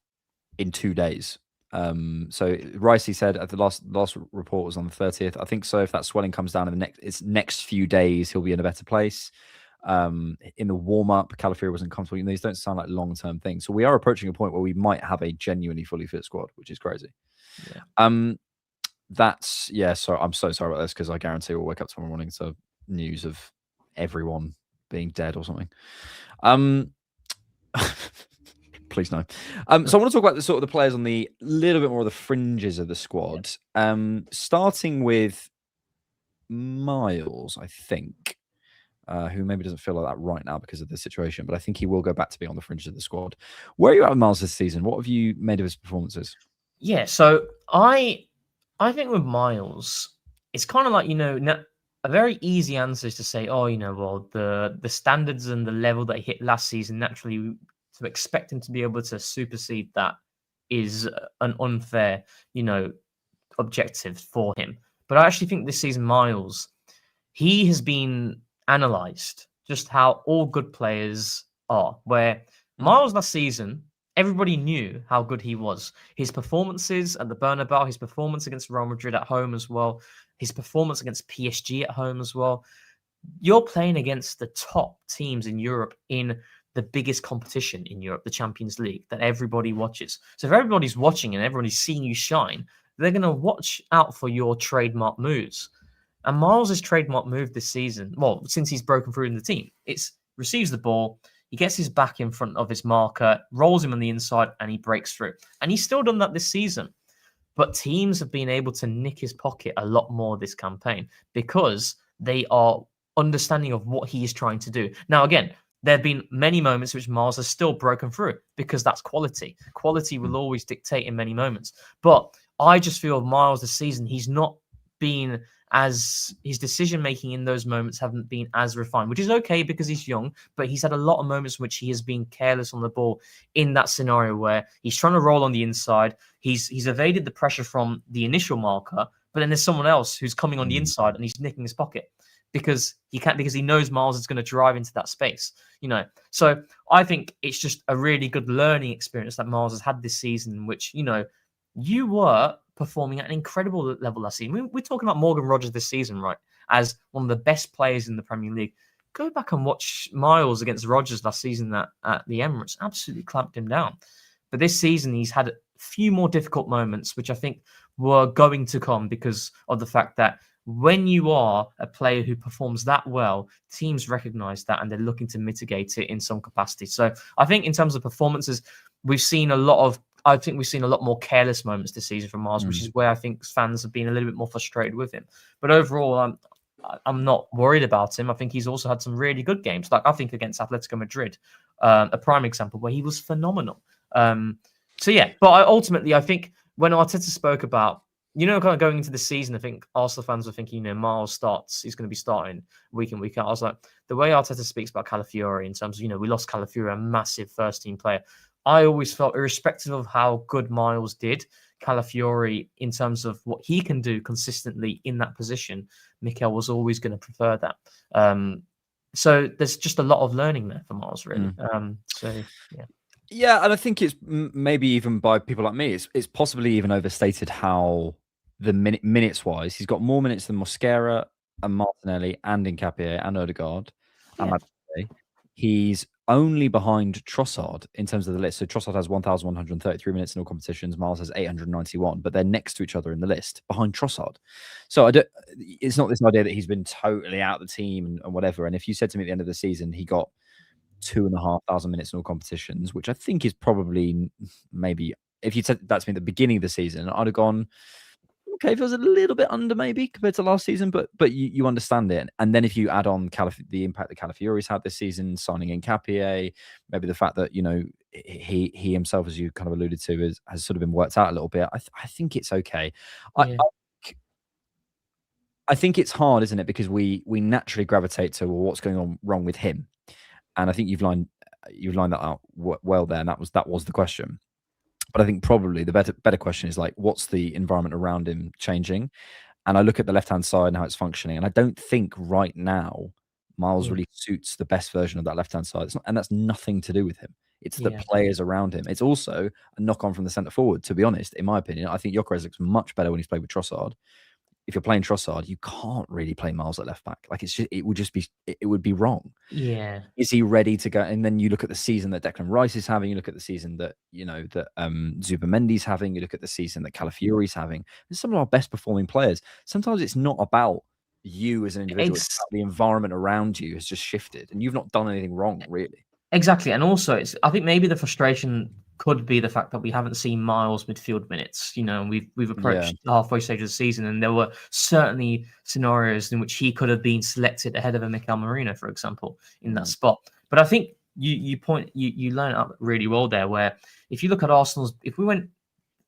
[SPEAKER 2] in 2 days. So Ricey said at the last report was on the 30th. I think so. If that swelling comes down in the next few days, he'll be in a better place. In the warm-up, Calafiori wasn't comfortable. These don't sound like long-term things. So we are approaching a point where we might have a genuinely fully fit squad, which is crazy.
[SPEAKER 3] Yeah.
[SPEAKER 2] So I'm so sorry about this because I guarantee we'll wake up tomorrow morning to news of everyone being dead or something. Please no. So I want to talk about the sort of the players on the little bit more of the fringes of the squad. Starting with Miles, I think. Who maybe doesn't feel like that right now because of the situation, but I think he will go back to be on the fringe of the squad. Where are you at with Miles this season? What have you made of his performances?
[SPEAKER 3] Yeah, so I think with Miles, it's kind of like, a very easy answer is to say, the standards and the level that he hit last season, naturally, to expect him to be able to supersede that is an unfair, objective for him. But I actually think this season, Miles, he has been analysed just how all good players are. Where Miles last season, everybody knew how good he was. His performances at the Bernabeu, his performance against Real Madrid at home as well, his performance against PSG at home as well. You're playing against the top teams in Europe in the biggest competition in Europe, the Champions League, that everybody watches. So if everybody's watching and everybody's seeing you shine, they're going to watch out for your trademark moves. And Miles' trademark move this season, well, since he's broken through in the team, it's receives the ball, he gets his back in front of his marker, rolls him on the inside, and he breaks through. And he's still done that this season. But teams have been able to nick his pocket a lot more this campaign because they are understanding of what he is trying to do. Now, again, there have been many moments which Miles has still broken through because that's quality. Quality will always dictate in many moments. But I just feel Miles this season, he's not been as his decision-making in those moments haven't been as refined, which is okay because he's young, but he's had a lot of moments in which he has been careless on the ball in that scenario where he's trying to roll on the inside. He's evaded the pressure from the initial marker, but then there's someone else who's coming on the inside and he's nicking his pocket because he knows Miles is going to drive into that space, So I think it's just a really good learning experience that Miles has had this season, in which, you were performing at an incredible level last season. We're talking about Morgan Rogers this season, right? As one of the best players in the Premier League. Go back and watch Miles against Rogers last season at the Emirates. Absolutely clamped him down. But this season, he's had a few more difficult moments, which I think were going to come because of the fact that when you are a player who performs that well, teams recognize that and they're looking to mitigate it in some capacity. So I think in terms of performances, we've seen a lot more careless moments this season from Miles, which is where I think fans have been a little bit more frustrated with him. But overall, I'm not worried about him. I think he's also had some really good games. Like I think against Atletico Madrid, a prime example where he was phenomenal. But ultimately, I think when Arteta spoke about, kind of going into the season, I think Arsenal fans were thinking, Miles he's going to be starting week in, week out. I was like, the way Arteta speaks about Calafiori in terms of, we lost Calafiori, a massive first-team player. I always felt, irrespective of how good Miles did, Calafiori, in terms of what he can do consistently in that position, Mikel was always going to prefer that. So there's just a lot of learning there for Miles, really.
[SPEAKER 2] Yeah, and I think it's maybe even by people like me, it's possibly even overstated how the minutes-wise, he's got more minutes than Mosquera and Martinelli and Nketiah and Odegaard.
[SPEAKER 3] Yeah.
[SPEAKER 2] And he's only behind Trossard in terms of the list. So Trossard has 1,133 minutes in all competitions. Miles has 891, but they're next to each other in the list behind Trossard. So it's not this idea that he's been totally out of the team and whatever. And if you said to me at the end of the season, he got 2,500 minutes in all competitions, which I think is probably maybe, if you said that to me at the beginning of the season, I'd have gone, okay, feels a little bit under maybe compared to last season, but you understand it. And then if you add on the impact that Calafiori's had this season, signing in Capier, maybe the fact that he himself, as you kind of alluded to, has sort of been worked out a little bit. I think it's okay.
[SPEAKER 3] Yeah.
[SPEAKER 2] I think it's hard, isn't it? Because we naturally gravitate to what's going on wrong with him, and I think you've lined that out well there, and that was the question. But I think probably the better question is like, what's the environment around him changing? And I look at the left-hand side and how it's functioning, and I don't think right now Miles really suits the best version of that left-hand side. And that's nothing to do with him. It's the players around him. It's also a knock-on from the centre forward, to be honest, in my opinion. I think Gyökeres looks much better when he's played with Trossard. If you're playing Trossard, you can't really play Miles at left back. Like it would be wrong.
[SPEAKER 3] Yeah.
[SPEAKER 2] Is he ready to go? And then you look at the season that Declan Rice is having. You look at the season that Zubamendi's having. You look at the season that Calafiori's having. There's some of our best performing players. Sometimes it's not about you as an individual. It's about the environment around you has just shifted, and you've not done anything wrong, really.
[SPEAKER 3] Exactly, and also I think maybe the frustration could be the fact that we haven't seen Miles midfield minutes. We've approached the halfway stage of the season, and there were certainly scenarios in which he could have been selected ahead of a Mikel Merino, for example, in that spot. But I think you line it up really well there, where if you look at if we went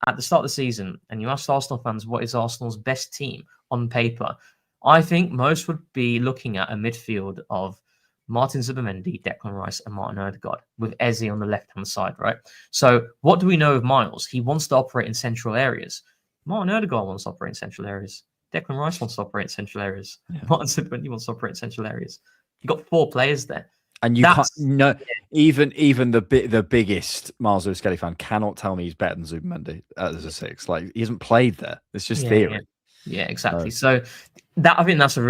[SPEAKER 3] at the start of the season and you asked Arsenal fans what is Arsenal's best team on paper, I think most would be looking at a midfield of Martin Zubamendi, Declan Rice, and Martin Odegaard, with Eze on the left-hand side, right? So what do we know of Miles? He wants to operate in central areas. Martin Odegaard wants to operate in central areas. Declan Rice wants to operate in central areas. Martin Zubamendi wants to operate in central areas. You've got 4 players there.
[SPEAKER 2] And even the biggest Miles Lewis Skelly fan cannot tell me he's better than Zubamendi as a 6. Like, he hasn't played there. It's just theory.
[SPEAKER 3] Yeah, exactly. So I think that's a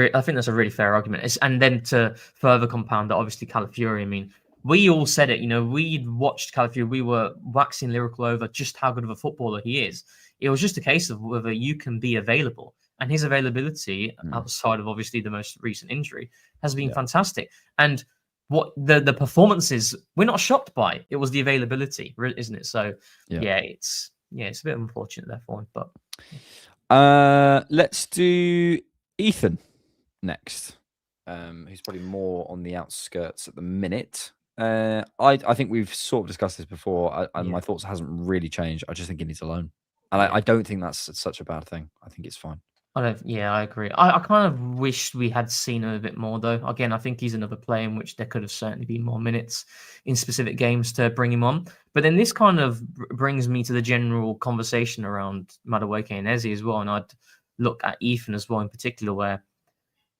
[SPEAKER 3] really fair argument. And then to further compound that, obviously Calafiori. I mean, we all said it. We'd watched Calafiori. We were waxing lyrical over just how good of a footballer he is. It was just a case of whether you can be available, and his availability outside of obviously the most recent injury has been fantastic. And what the performances we're not shocked by. It was the availability, isn't it? So it's a bit unfortunate there for him, but.
[SPEAKER 2] Let's do Ethan next, who's probably more on the outskirts at the minute. I think we've sort of discussed this before, and my thoughts hasn't really changed. I just think he needs a loan, and I don't think that's such a bad thing. I think it's fine.
[SPEAKER 3] I agree. I kind of wish we had seen him a bit more, though. Again, I think he's another player in which there could have certainly been more minutes in specific games to bring him on. But then this kind of brings me to the general conversation around Madueke and Eze as well. And I'd look at Ethan as well in particular, where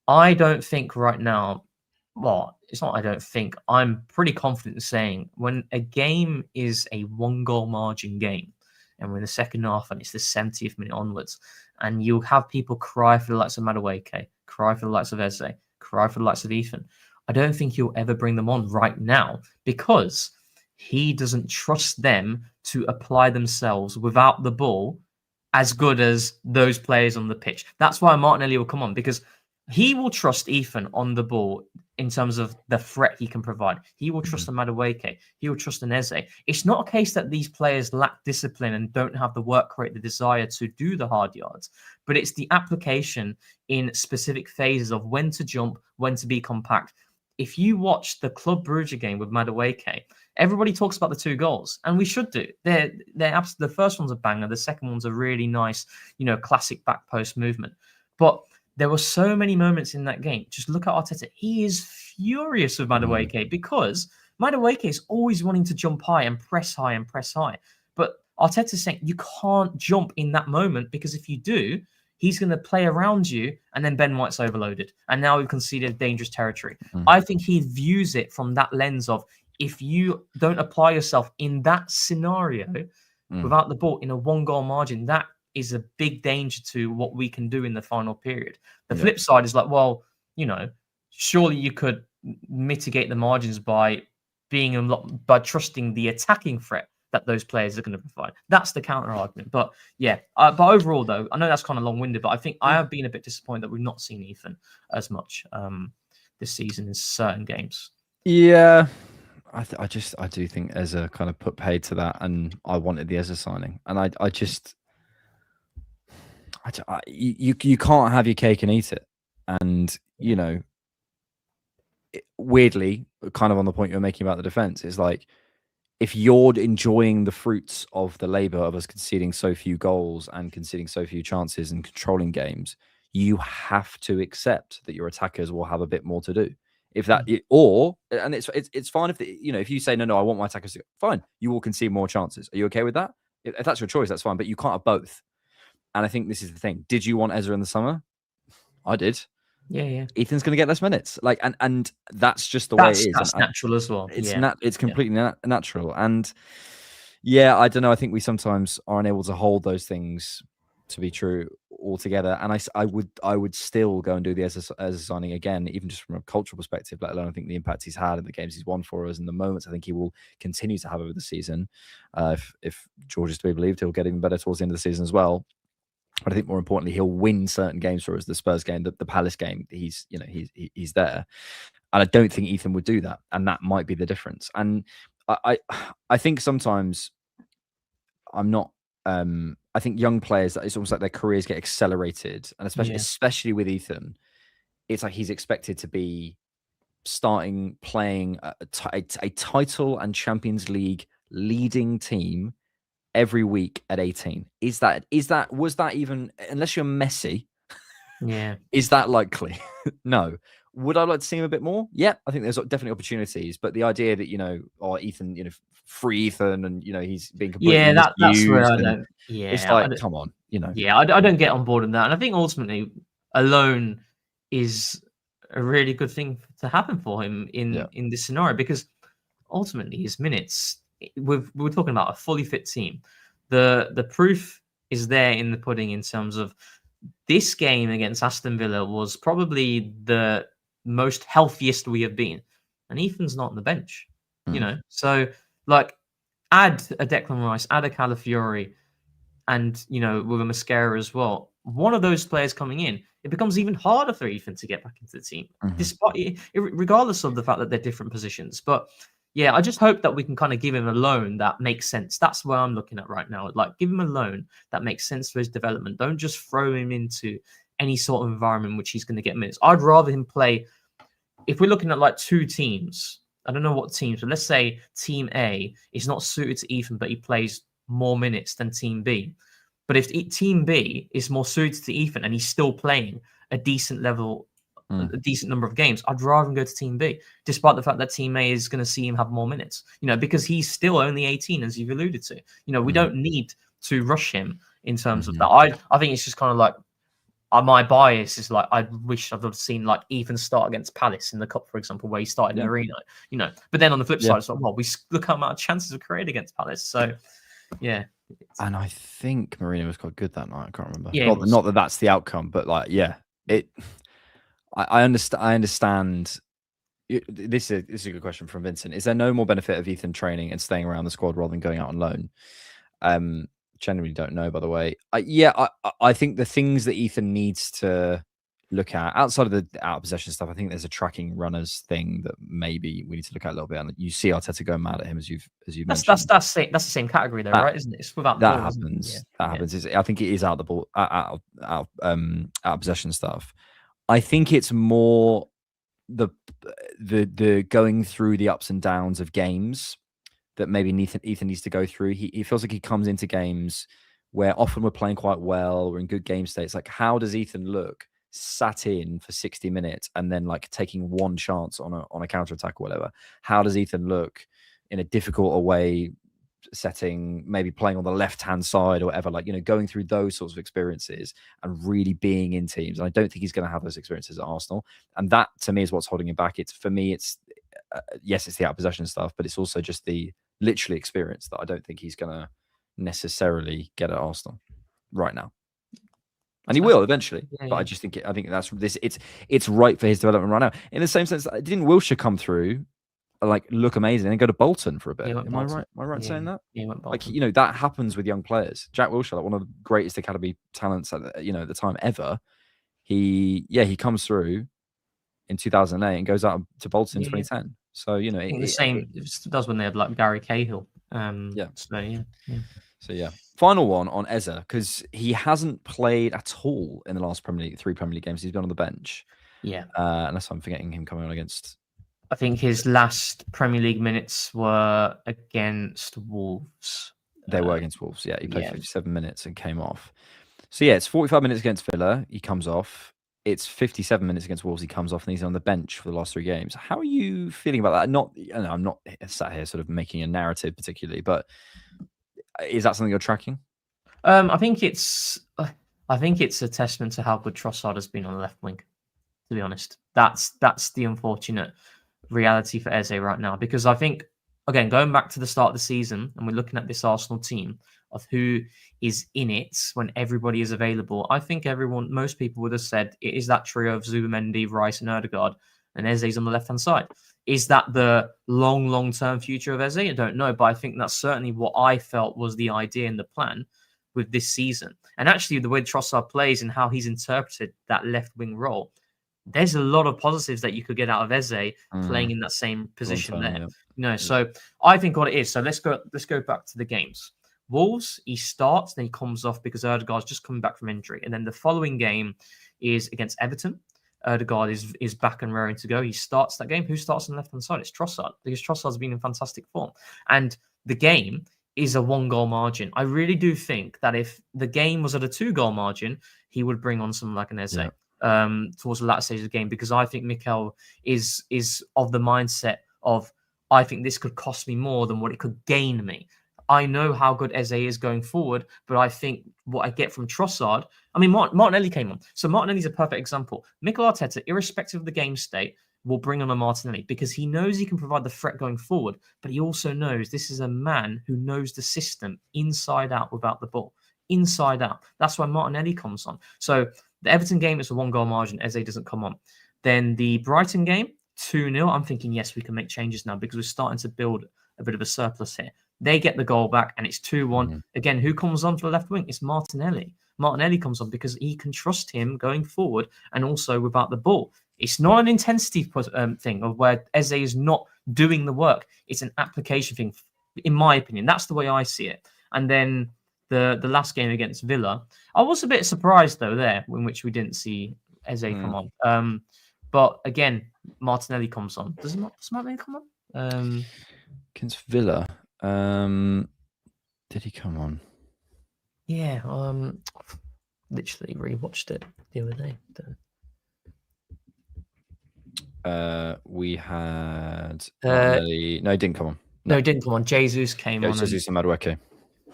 [SPEAKER 3] I don't think right now, well, it's not I don't think, I'm pretty confident in saying when a game is a 1-goal margin game, and we're in the second half and it's the 70th minute onwards, and you'll have people cry for the likes of Madueke, cry for the likes of Eze, cry for the likes of Ethan. I don't think he'll ever bring them on right now because he doesn't trust them to apply themselves without the ball as good as those players on the pitch. That's why Martinelli will come on, because he will trust Ethan on the ball in terms of the threat he can provide. He will trust Madueke. He will trust an Eze. It's not a case that these players lack discipline and don't have the work rate, the desire to do the hard yards, but it's the application in specific phases of when to jump, when to be compact. If you watch the Club Brugge game with Madueke, everybody talks about the 2 goals, and we should do. The first one's a banger. The second one's a really nice, classic back post movement. But there were so many moments in that game. Just look at Arteta. He is furious with Madueke because Madueke is always wanting to jump high and press high and press high. But Arteta's saying you can't jump in that moment because if you do, he's going to play around you and then Ben White's overloaded. And now we've conceded dangerous territory. I think he views it from that lens of if you don't apply yourself in that scenario without the ball in a 1-goal margin, that is a big danger to what we can do in the final period. The flip side is like, well, surely you could mitigate the margins by by trusting the attacking threat that those players are going to provide. That's the counter argument. But but overall, though, I know that's kind of long-winded, but I think I have been a bit disappointed that we've not seen Ethan as much this season in certain games.
[SPEAKER 2] Yeah. I do think Eze kind of put paid to that, and I wanted the Eze signing, and I you can't have your cake and eat it. And, you know, weirdly, kind of on the point you're making about the defense, is like, if you're enjoying the fruits of the labor of us conceding so few goals and conceding so few chances and controlling games, you have to accept that your attackers will have a bit more to do. If that, and it's fine if if you say no, I want my attackers to, fine, you will concede more chances. Are you okay with that? If that's your choice, that's fine. But you can't have both. And I think this is the thing. Did you want Ezra in the summer? I did.
[SPEAKER 3] Yeah.
[SPEAKER 2] Ethan's going to get less minutes, like, and that's just the way it is.
[SPEAKER 3] That's natural as well.
[SPEAKER 2] It's completely natural, and I don't know. I think we sometimes are unable to hold those things to be true altogether. And I would still go and do the Ezra signing again, even just from a cultural perspective. Let alone I think the impact he's had and the games he's won for us and the moments I think he will continue to have over the season. If George is to be believed, he'll get even better towards the end of the season as well. But I think more importantly, he'll win certain games for us. The Spurs game, the Palace game, he's there, and I don't think Ethan would do that, and that might be the difference. And I think sometimes I'm not. I think young players, it's almost like their careers get accelerated, and especially with Ethan, it's like he's expected to be playing a title and Champions League leading team every week at 18. Was that even, unless you're Messi, is that likely? No. Would I like to see him a bit more? Yeah, I think there's definitely opportunities, but the idea that Ethan, free Ethan, and he's being completely
[SPEAKER 3] that's where I don't. Yeah,
[SPEAKER 2] it's like, come on,
[SPEAKER 3] Yeah, I don't get on board with that, and I think ultimately a loan is a really good thing to happen for him in this scenario, because ultimately his minutes. We're talking about a fully fit team. The proof is there in the pudding in terms of this game against Aston Villa was probably the most healthiest we have been, and Ethan's not on the bench. So like add a Declan Rice, add a Calafiori, and with a Maresca as well. One of those players coming in, it becomes even harder for Ethan to get back into the team, despite regardless of the fact that they're different positions. But yeah, I just hope that we can kind of give him a loan that makes sense. That's where I'm looking at right now. Like, give him a loan that makes sense for his development. Don't just throw him into any sort of environment in which he's going to get minutes. I'd rather him play. If we're looking at like two teams, I don't know what teams, but let's say Team A is not suited to Ethan, but he plays more minutes than Team B. But if Team B is more suited to Ethan and he's still playing a decent level, a decent number of games, I'd rather him go to Team B, despite the fact that Team A is going to see him have more minutes, because he's still only 18, as you've alluded to. We don't need to rush him in terms of that. I think it's just kind of like, my bias is like, I wish I'd seen like Ethan start against Palace in the Cup, for example, where he started in Marino, but then on the flip side, it's like, well, we look how much chances we created against Palace. So, yeah.
[SPEAKER 2] And I think Marino was quite good that night. I can't remember.
[SPEAKER 3] Yeah,
[SPEAKER 2] not that that's the outcome, but like, I understand. This is a good question from Vincent. Is there no more benefit of Ethan training and staying around the squad rather than going out on loan? Generally don't know, by the way. I think the things that Ethan needs to look at outside of the out of possession stuff, I think there's a tracking runners thing that maybe we need to look at a little bit. And you see Arteta going mad at him as you mentioned.
[SPEAKER 3] That's the same category though, right? Isn't it? It's without
[SPEAKER 2] that
[SPEAKER 3] ball,
[SPEAKER 2] happens. That happens. I think it is out of the ball, out of possession stuff. I think it's more the going through the ups and downs of games that maybe Ethan needs to go through. He feels like he comes into games where often we're playing quite well, we're in good game states. Like, how does Ethan look sat in for 60 minutes and then like taking one chance on a counter attack or whatever? How does Ethan look in a difficult away setting, maybe playing on the left hand side or whatever, like, going through those sorts of experiences and really being in teams? And I don't think he's going to have those experiences at Arsenal, and that to me is what's holding him back. It's for me, it's yes, it's the out of possession stuff, but it's also just the literally experience that I don't think he's going to necessarily get at Arsenal right now. And he will eventually, but I just think that's this. It's right for his development right now. In the same sense, didn't Wilshere come through, like, look amazing and go to Bolton for a bit? Am I right? Am I right saying that?
[SPEAKER 3] Yeah, went
[SPEAKER 2] like, that happens with young players. Jack Wilshere, like one of the greatest academy talents at the time ever. He comes through in 2008 and goes out to Bolton in 2010. So
[SPEAKER 3] the same does when they had like Gary Cahill
[SPEAKER 2] So yeah, final one on Eze, because he hasn't played at all in the last three Premier League games. He's been on the bench.
[SPEAKER 3] Yeah,
[SPEAKER 2] unless I'm forgetting him coming on against.
[SPEAKER 3] I think his last Premier League minutes were against Wolves.
[SPEAKER 2] They were against Wolves. Yeah, he played 57 minutes and came off. So yeah, it's 45 minutes against Villa. He comes off. It's 57 minutes against Wolves. He comes off, and he's on the bench for the last 3 games. How are you feeling about that? I'm not sat here sort of making a narrative particularly, but is that something you're tracking?
[SPEAKER 3] I think it's a testament to how good Trossard has been on the left wing. To be honest, that's the unfortunate reality for Eze right now, because I think, again, going back to the start of the season, and we're looking at this Arsenal team of who is in it when everybody is available, I think most people would have said it is that trio of Zubimendi, Rice, and Ødegaard, and Eze's on the left-hand side. Is that the long-term future of Eze? I don't know, but I think that's certainly what I felt was the idea and the plan with this season. And actually, the way Trossard plays and how he's interpreted that left-wing role, there's a lot of positives that you could get out of Eze playing in that same position there. Yeah. So I think what it is. So let's go back to the games. Wolves, he starts, then he comes off because Ødegaard's just coming back from injury. And then the following game is against Everton. Ødegaard is back and raring to go. He starts that game. Who starts on the left-hand side? It's Trossard, because Trossard's been in fantastic form. And the game is a 1-goal margin. I really do think that if the game was at a 2-goal margin, he would bring on someone like an Eze towards the latter stage of the game, because I think Mikel is of the mindset of, I think this could cost me more than what it could gain me. I know how good Eze is going forward, but I think what I get from Trossard, I mean, Martinelli came on. So Martinelli's a perfect example. Mikel Arteta, irrespective of the game state, will bring on a Martinelli because he knows he can provide the threat going forward, but he also knows this is a man who knows the system inside out without the ball. Inside out. That's why Martinelli comes on. So the Everton game is a 1-goal margin. Eze doesn't come on. Then the Brighton game, 2-0. I'm thinking, yes, we can make changes now because we're starting to build a bit of a surplus here. They get the goal back and it's 2-1. Again, who comes on for the left wing? It's Martinelli. Martinelli comes on because he can trust him going forward and also without the ball. It's not an intensity thing of where Eze is not doing the work. It's an application thing, in my opinion. That's the way I see it. And then the last game against Villa, I was a bit surprised, though, there, in which we didn't see Eze come on. But again, Martinelli comes on. Does Martinelli come on?
[SPEAKER 2] Against Villa. Did he come on?
[SPEAKER 3] Yeah, literally rewatched it the other day.
[SPEAKER 2] We had Martinelli. No, he didn't come on.
[SPEAKER 3] No, he didn't come on. Jesus came on.
[SPEAKER 2] Jesus and Maresca.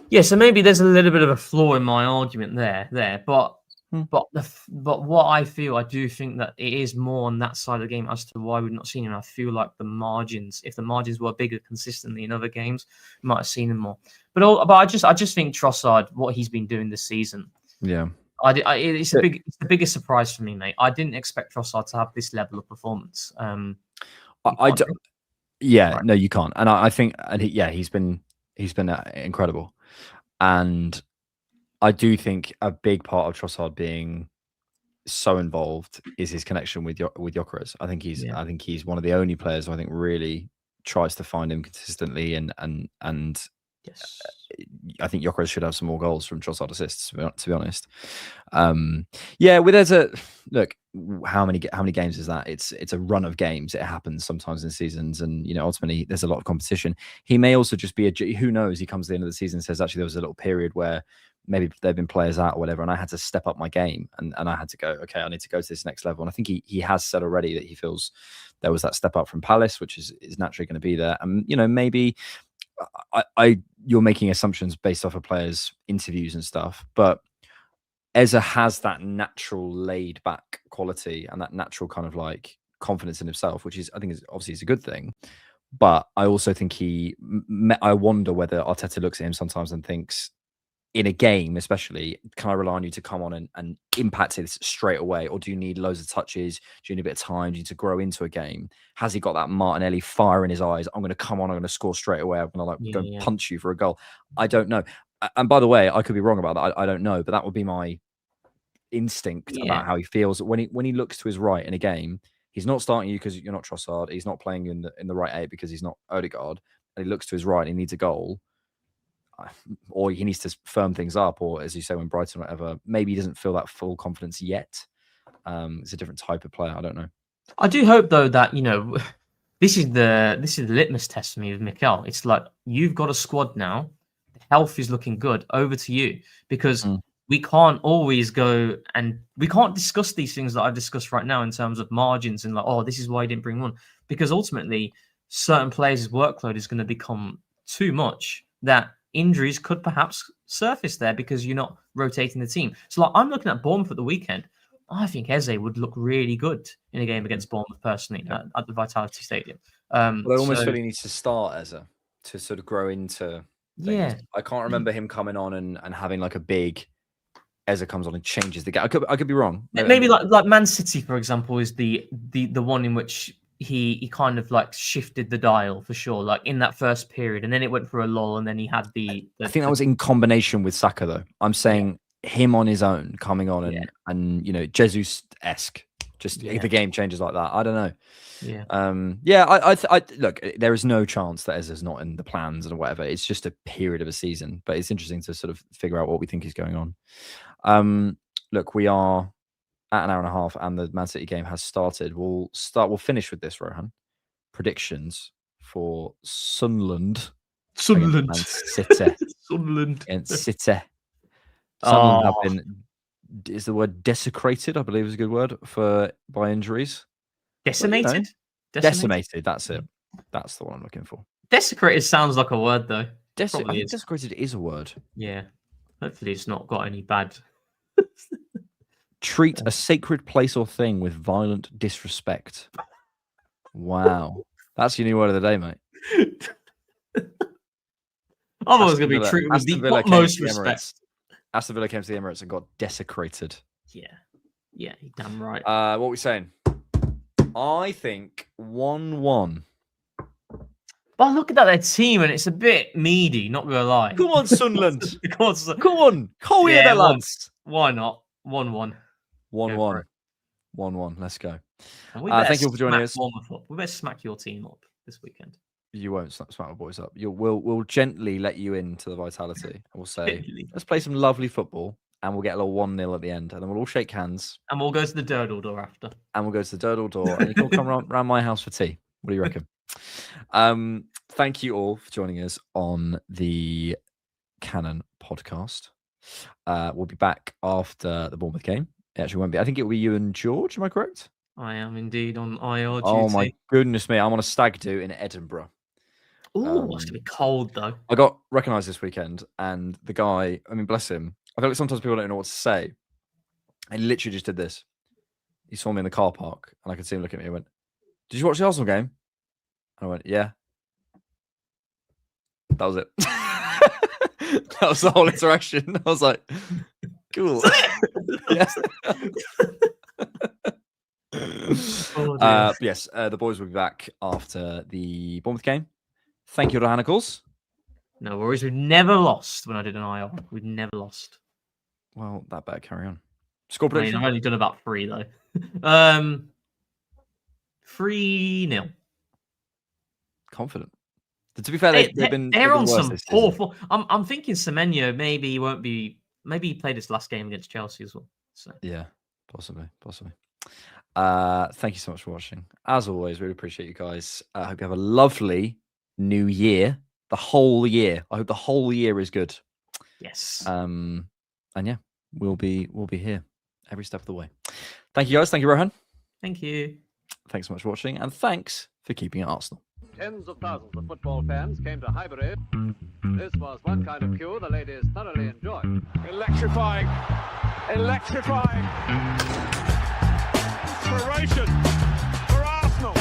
[SPEAKER 3] Yeah, so maybe there's a little bit of a flaw in my argument there, but what I do think that it is more on that side of the game as to why we've not seen him. I feel like the margins, if the margins were bigger consistently in other games, we might have seen him more. But I just think Trossard, what he's been doing this season, it's the biggest surprise for me, mate. I didn't expect Trossard to have this level of performance. No,
[SPEAKER 2] you can't. And I think, he's been incredible. And I do think a big part of Trossard being so involved is his connection with Gyökeres. I think he's one of the only players who I think really tries to find him consistently, and
[SPEAKER 3] yes.
[SPEAKER 2] I think Gyökeres should have some more goals from Trossard assists, to be honest. Look, how many games is that? It's a run of games. It happens sometimes in seasons, and ultimately there's a lot of competition. He may also just be who knows? He comes to the end of the season and says, actually, there was a little period where maybe there've been players out or whatever, and I had to step up my game, and I had to go, okay, I need to go to this next level. And I think he has said already that he feels there was that step up from Palace, which is naturally going to be there. And maybe you're making assumptions based off of players' interviews and stuff, but Eze has that natural laid back quality and that natural kind of like confidence in himself, which I think is obviously a good thing. But I also think I wonder whether Arteta looks at him sometimes and thinks, in a game especially, can I rely on you to come on and impact it straight away? Or do you need loads of touches? Do you need a bit of time? Do you need to grow into a game? Has he got that Martinelli fire in his eyes? I'm going to come on, I'm going to score straight away. I'm going to go punch you for a goal. I don't know. And by the way, I could be wrong about that. I don't know, but that would be my instinct about how he feels. When he looks to his right in a game, he's not starting you because you're not Trossard. He's not playing you in the right eight because he's not Ødegaard. And he looks to his right and he needs a goal. or he needs to firm things up, or as you say, when Brighton, whatever, maybe he doesn't feel that full confidence yet. It's a different type of player. I don't know.
[SPEAKER 3] I do hope though that this is the litmus test for me with Mikel. It's like you've got a squad now. The health is looking good. Over to you, because we can't always go and we can't discuss these things that I've discussed right now in terms of margins and like, oh, this is why he didn't bring one, because ultimately certain players' workload is going to become too much that injuries could perhaps surface there because you're not rotating the team. So like I'm looking at Bournemouth at the weekend. I think Eze would look really good in a game against Bournemouth personally at the Vitality Stadium.
[SPEAKER 2] But I almost feel he needs to start Eze to sort of grow into things.
[SPEAKER 3] Yeah.
[SPEAKER 2] I can't remember him coming on and having like a big Eze comes on and changes the game. I could be wrong.
[SPEAKER 3] Maybe like Man City, for example, is the one in which he kind of like shifted the dial for sure, like in that first period, and then it went for a lull, and then he had the
[SPEAKER 2] I think that was in combination with Saka, though. I'm saying him on his own coming on and Jesus-esque, just the game changes like that. I don't know. I look, there is no chance that Eze's not in the plans or whatever. It's just a period of a season, but it's interesting to sort of figure out what we think is going on. Look, we are at an hour and a half, and the Man City game has started. We'll finish with this, Rohan. Predictions for Sunderland. Man City.
[SPEAKER 3] Sunderland
[SPEAKER 2] against City. Sunderland have been, is the word desecrated, I believe is a good word, by injuries.
[SPEAKER 3] Decimated?
[SPEAKER 2] Decimated, that's it. That's the one I'm looking for.
[SPEAKER 3] Desecrated sounds like a word, though.
[SPEAKER 2] I think desecrated is a word.
[SPEAKER 3] Yeah. Hopefully it's not got any bad...
[SPEAKER 2] Treat a sacred place or thing with violent disrespect. Wow. That's your new word of the day, mate.
[SPEAKER 3] I'm always going to be treated with the utmost respect.
[SPEAKER 2] Aston Villa came to the Emirates and got desecrated.
[SPEAKER 3] Yeah, you're damn right.
[SPEAKER 2] What are we saying? I think 1-1.
[SPEAKER 3] But look at their team, and it's a bit meaty, not going to lie.
[SPEAKER 2] Come on, Sunderland.
[SPEAKER 3] Come
[SPEAKER 2] on. Call here, the lads.
[SPEAKER 3] Why not? 1-1.
[SPEAKER 2] 1-1. 1-1. Let's go.
[SPEAKER 3] Thank
[SPEAKER 2] you for joining us.
[SPEAKER 3] We better smack your team up this weekend.
[SPEAKER 2] You won't smack my boys up. We'll gently let you into the Vitality. We'll say, let's play some lovely football, and we'll get a little 1-0 at the end, and then we'll all shake hands.
[SPEAKER 3] And we'll go to the Durdle door after.
[SPEAKER 2] And we'll go to the Durdle door, and you can all come around my house for tea. What do you reckon? Thank you all for joining us on the Cannon podcast. We'll be back after the Bournemouth game. It actually won't be. I think it will be you and George. Am I correct?
[SPEAKER 3] I am indeed on IR duty.
[SPEAKER 2] Oh my goodness me! I'm on a stag do in Edinburgh.
[SPEAKER 3] Ooh, it's gonna be cold though.
[SPEAKER 2] I got recognised this weekend, and the guy, I mean, bless him. I feel like sometimes people don't know what to say. I literally just did this. He saw me in the car park, and I could see him look at me. He went, "Did you watch the Arsenal game?" And I went, "Yeah." That was it. That was the whole interaction. I was like, "Cool." Yes. Yes, the boys will be back after the Bournemouth game. Thank you, Rohanicals.
[SPEAKER 3] No worries. We've never lost when I did an IR. We've never lost.
[SPEAKER 2] Well, that better carry on. Score prediction?
[SPEAKER 3] I've only done about 3, though. 3-0.
[SPEAKER 2] Confident. To be fair, they're
[SPEAKER 3] on some poor form. I'm thinking Semenyo maybe won't be. Maybe he played his last game against Chelsea as well. So
[SPEAKER 2] yeah, possibly. Thank you so much for watching. As always, really appreciate you guys. I hope you have a lovely new year. The whole year. I hope the whole year is good.
[SPEAKER 3] Yes.
[SPEAKER 2] And yeah, we'll be here every step of the way. Thank you guys. Thank you, Rohan.
[SPEAKER 3] Thank you.
[SPEAKER 2] Thanks so much for watching, and thanks for keeping it Arsenal.
[SPEAKER 1] Tens of thousands of football fans came to Highbury. This was one kind of queue the ladies thoroughly enjoyed.
[SPEAKER 4] Electrifying. Inspiration for Arsenal.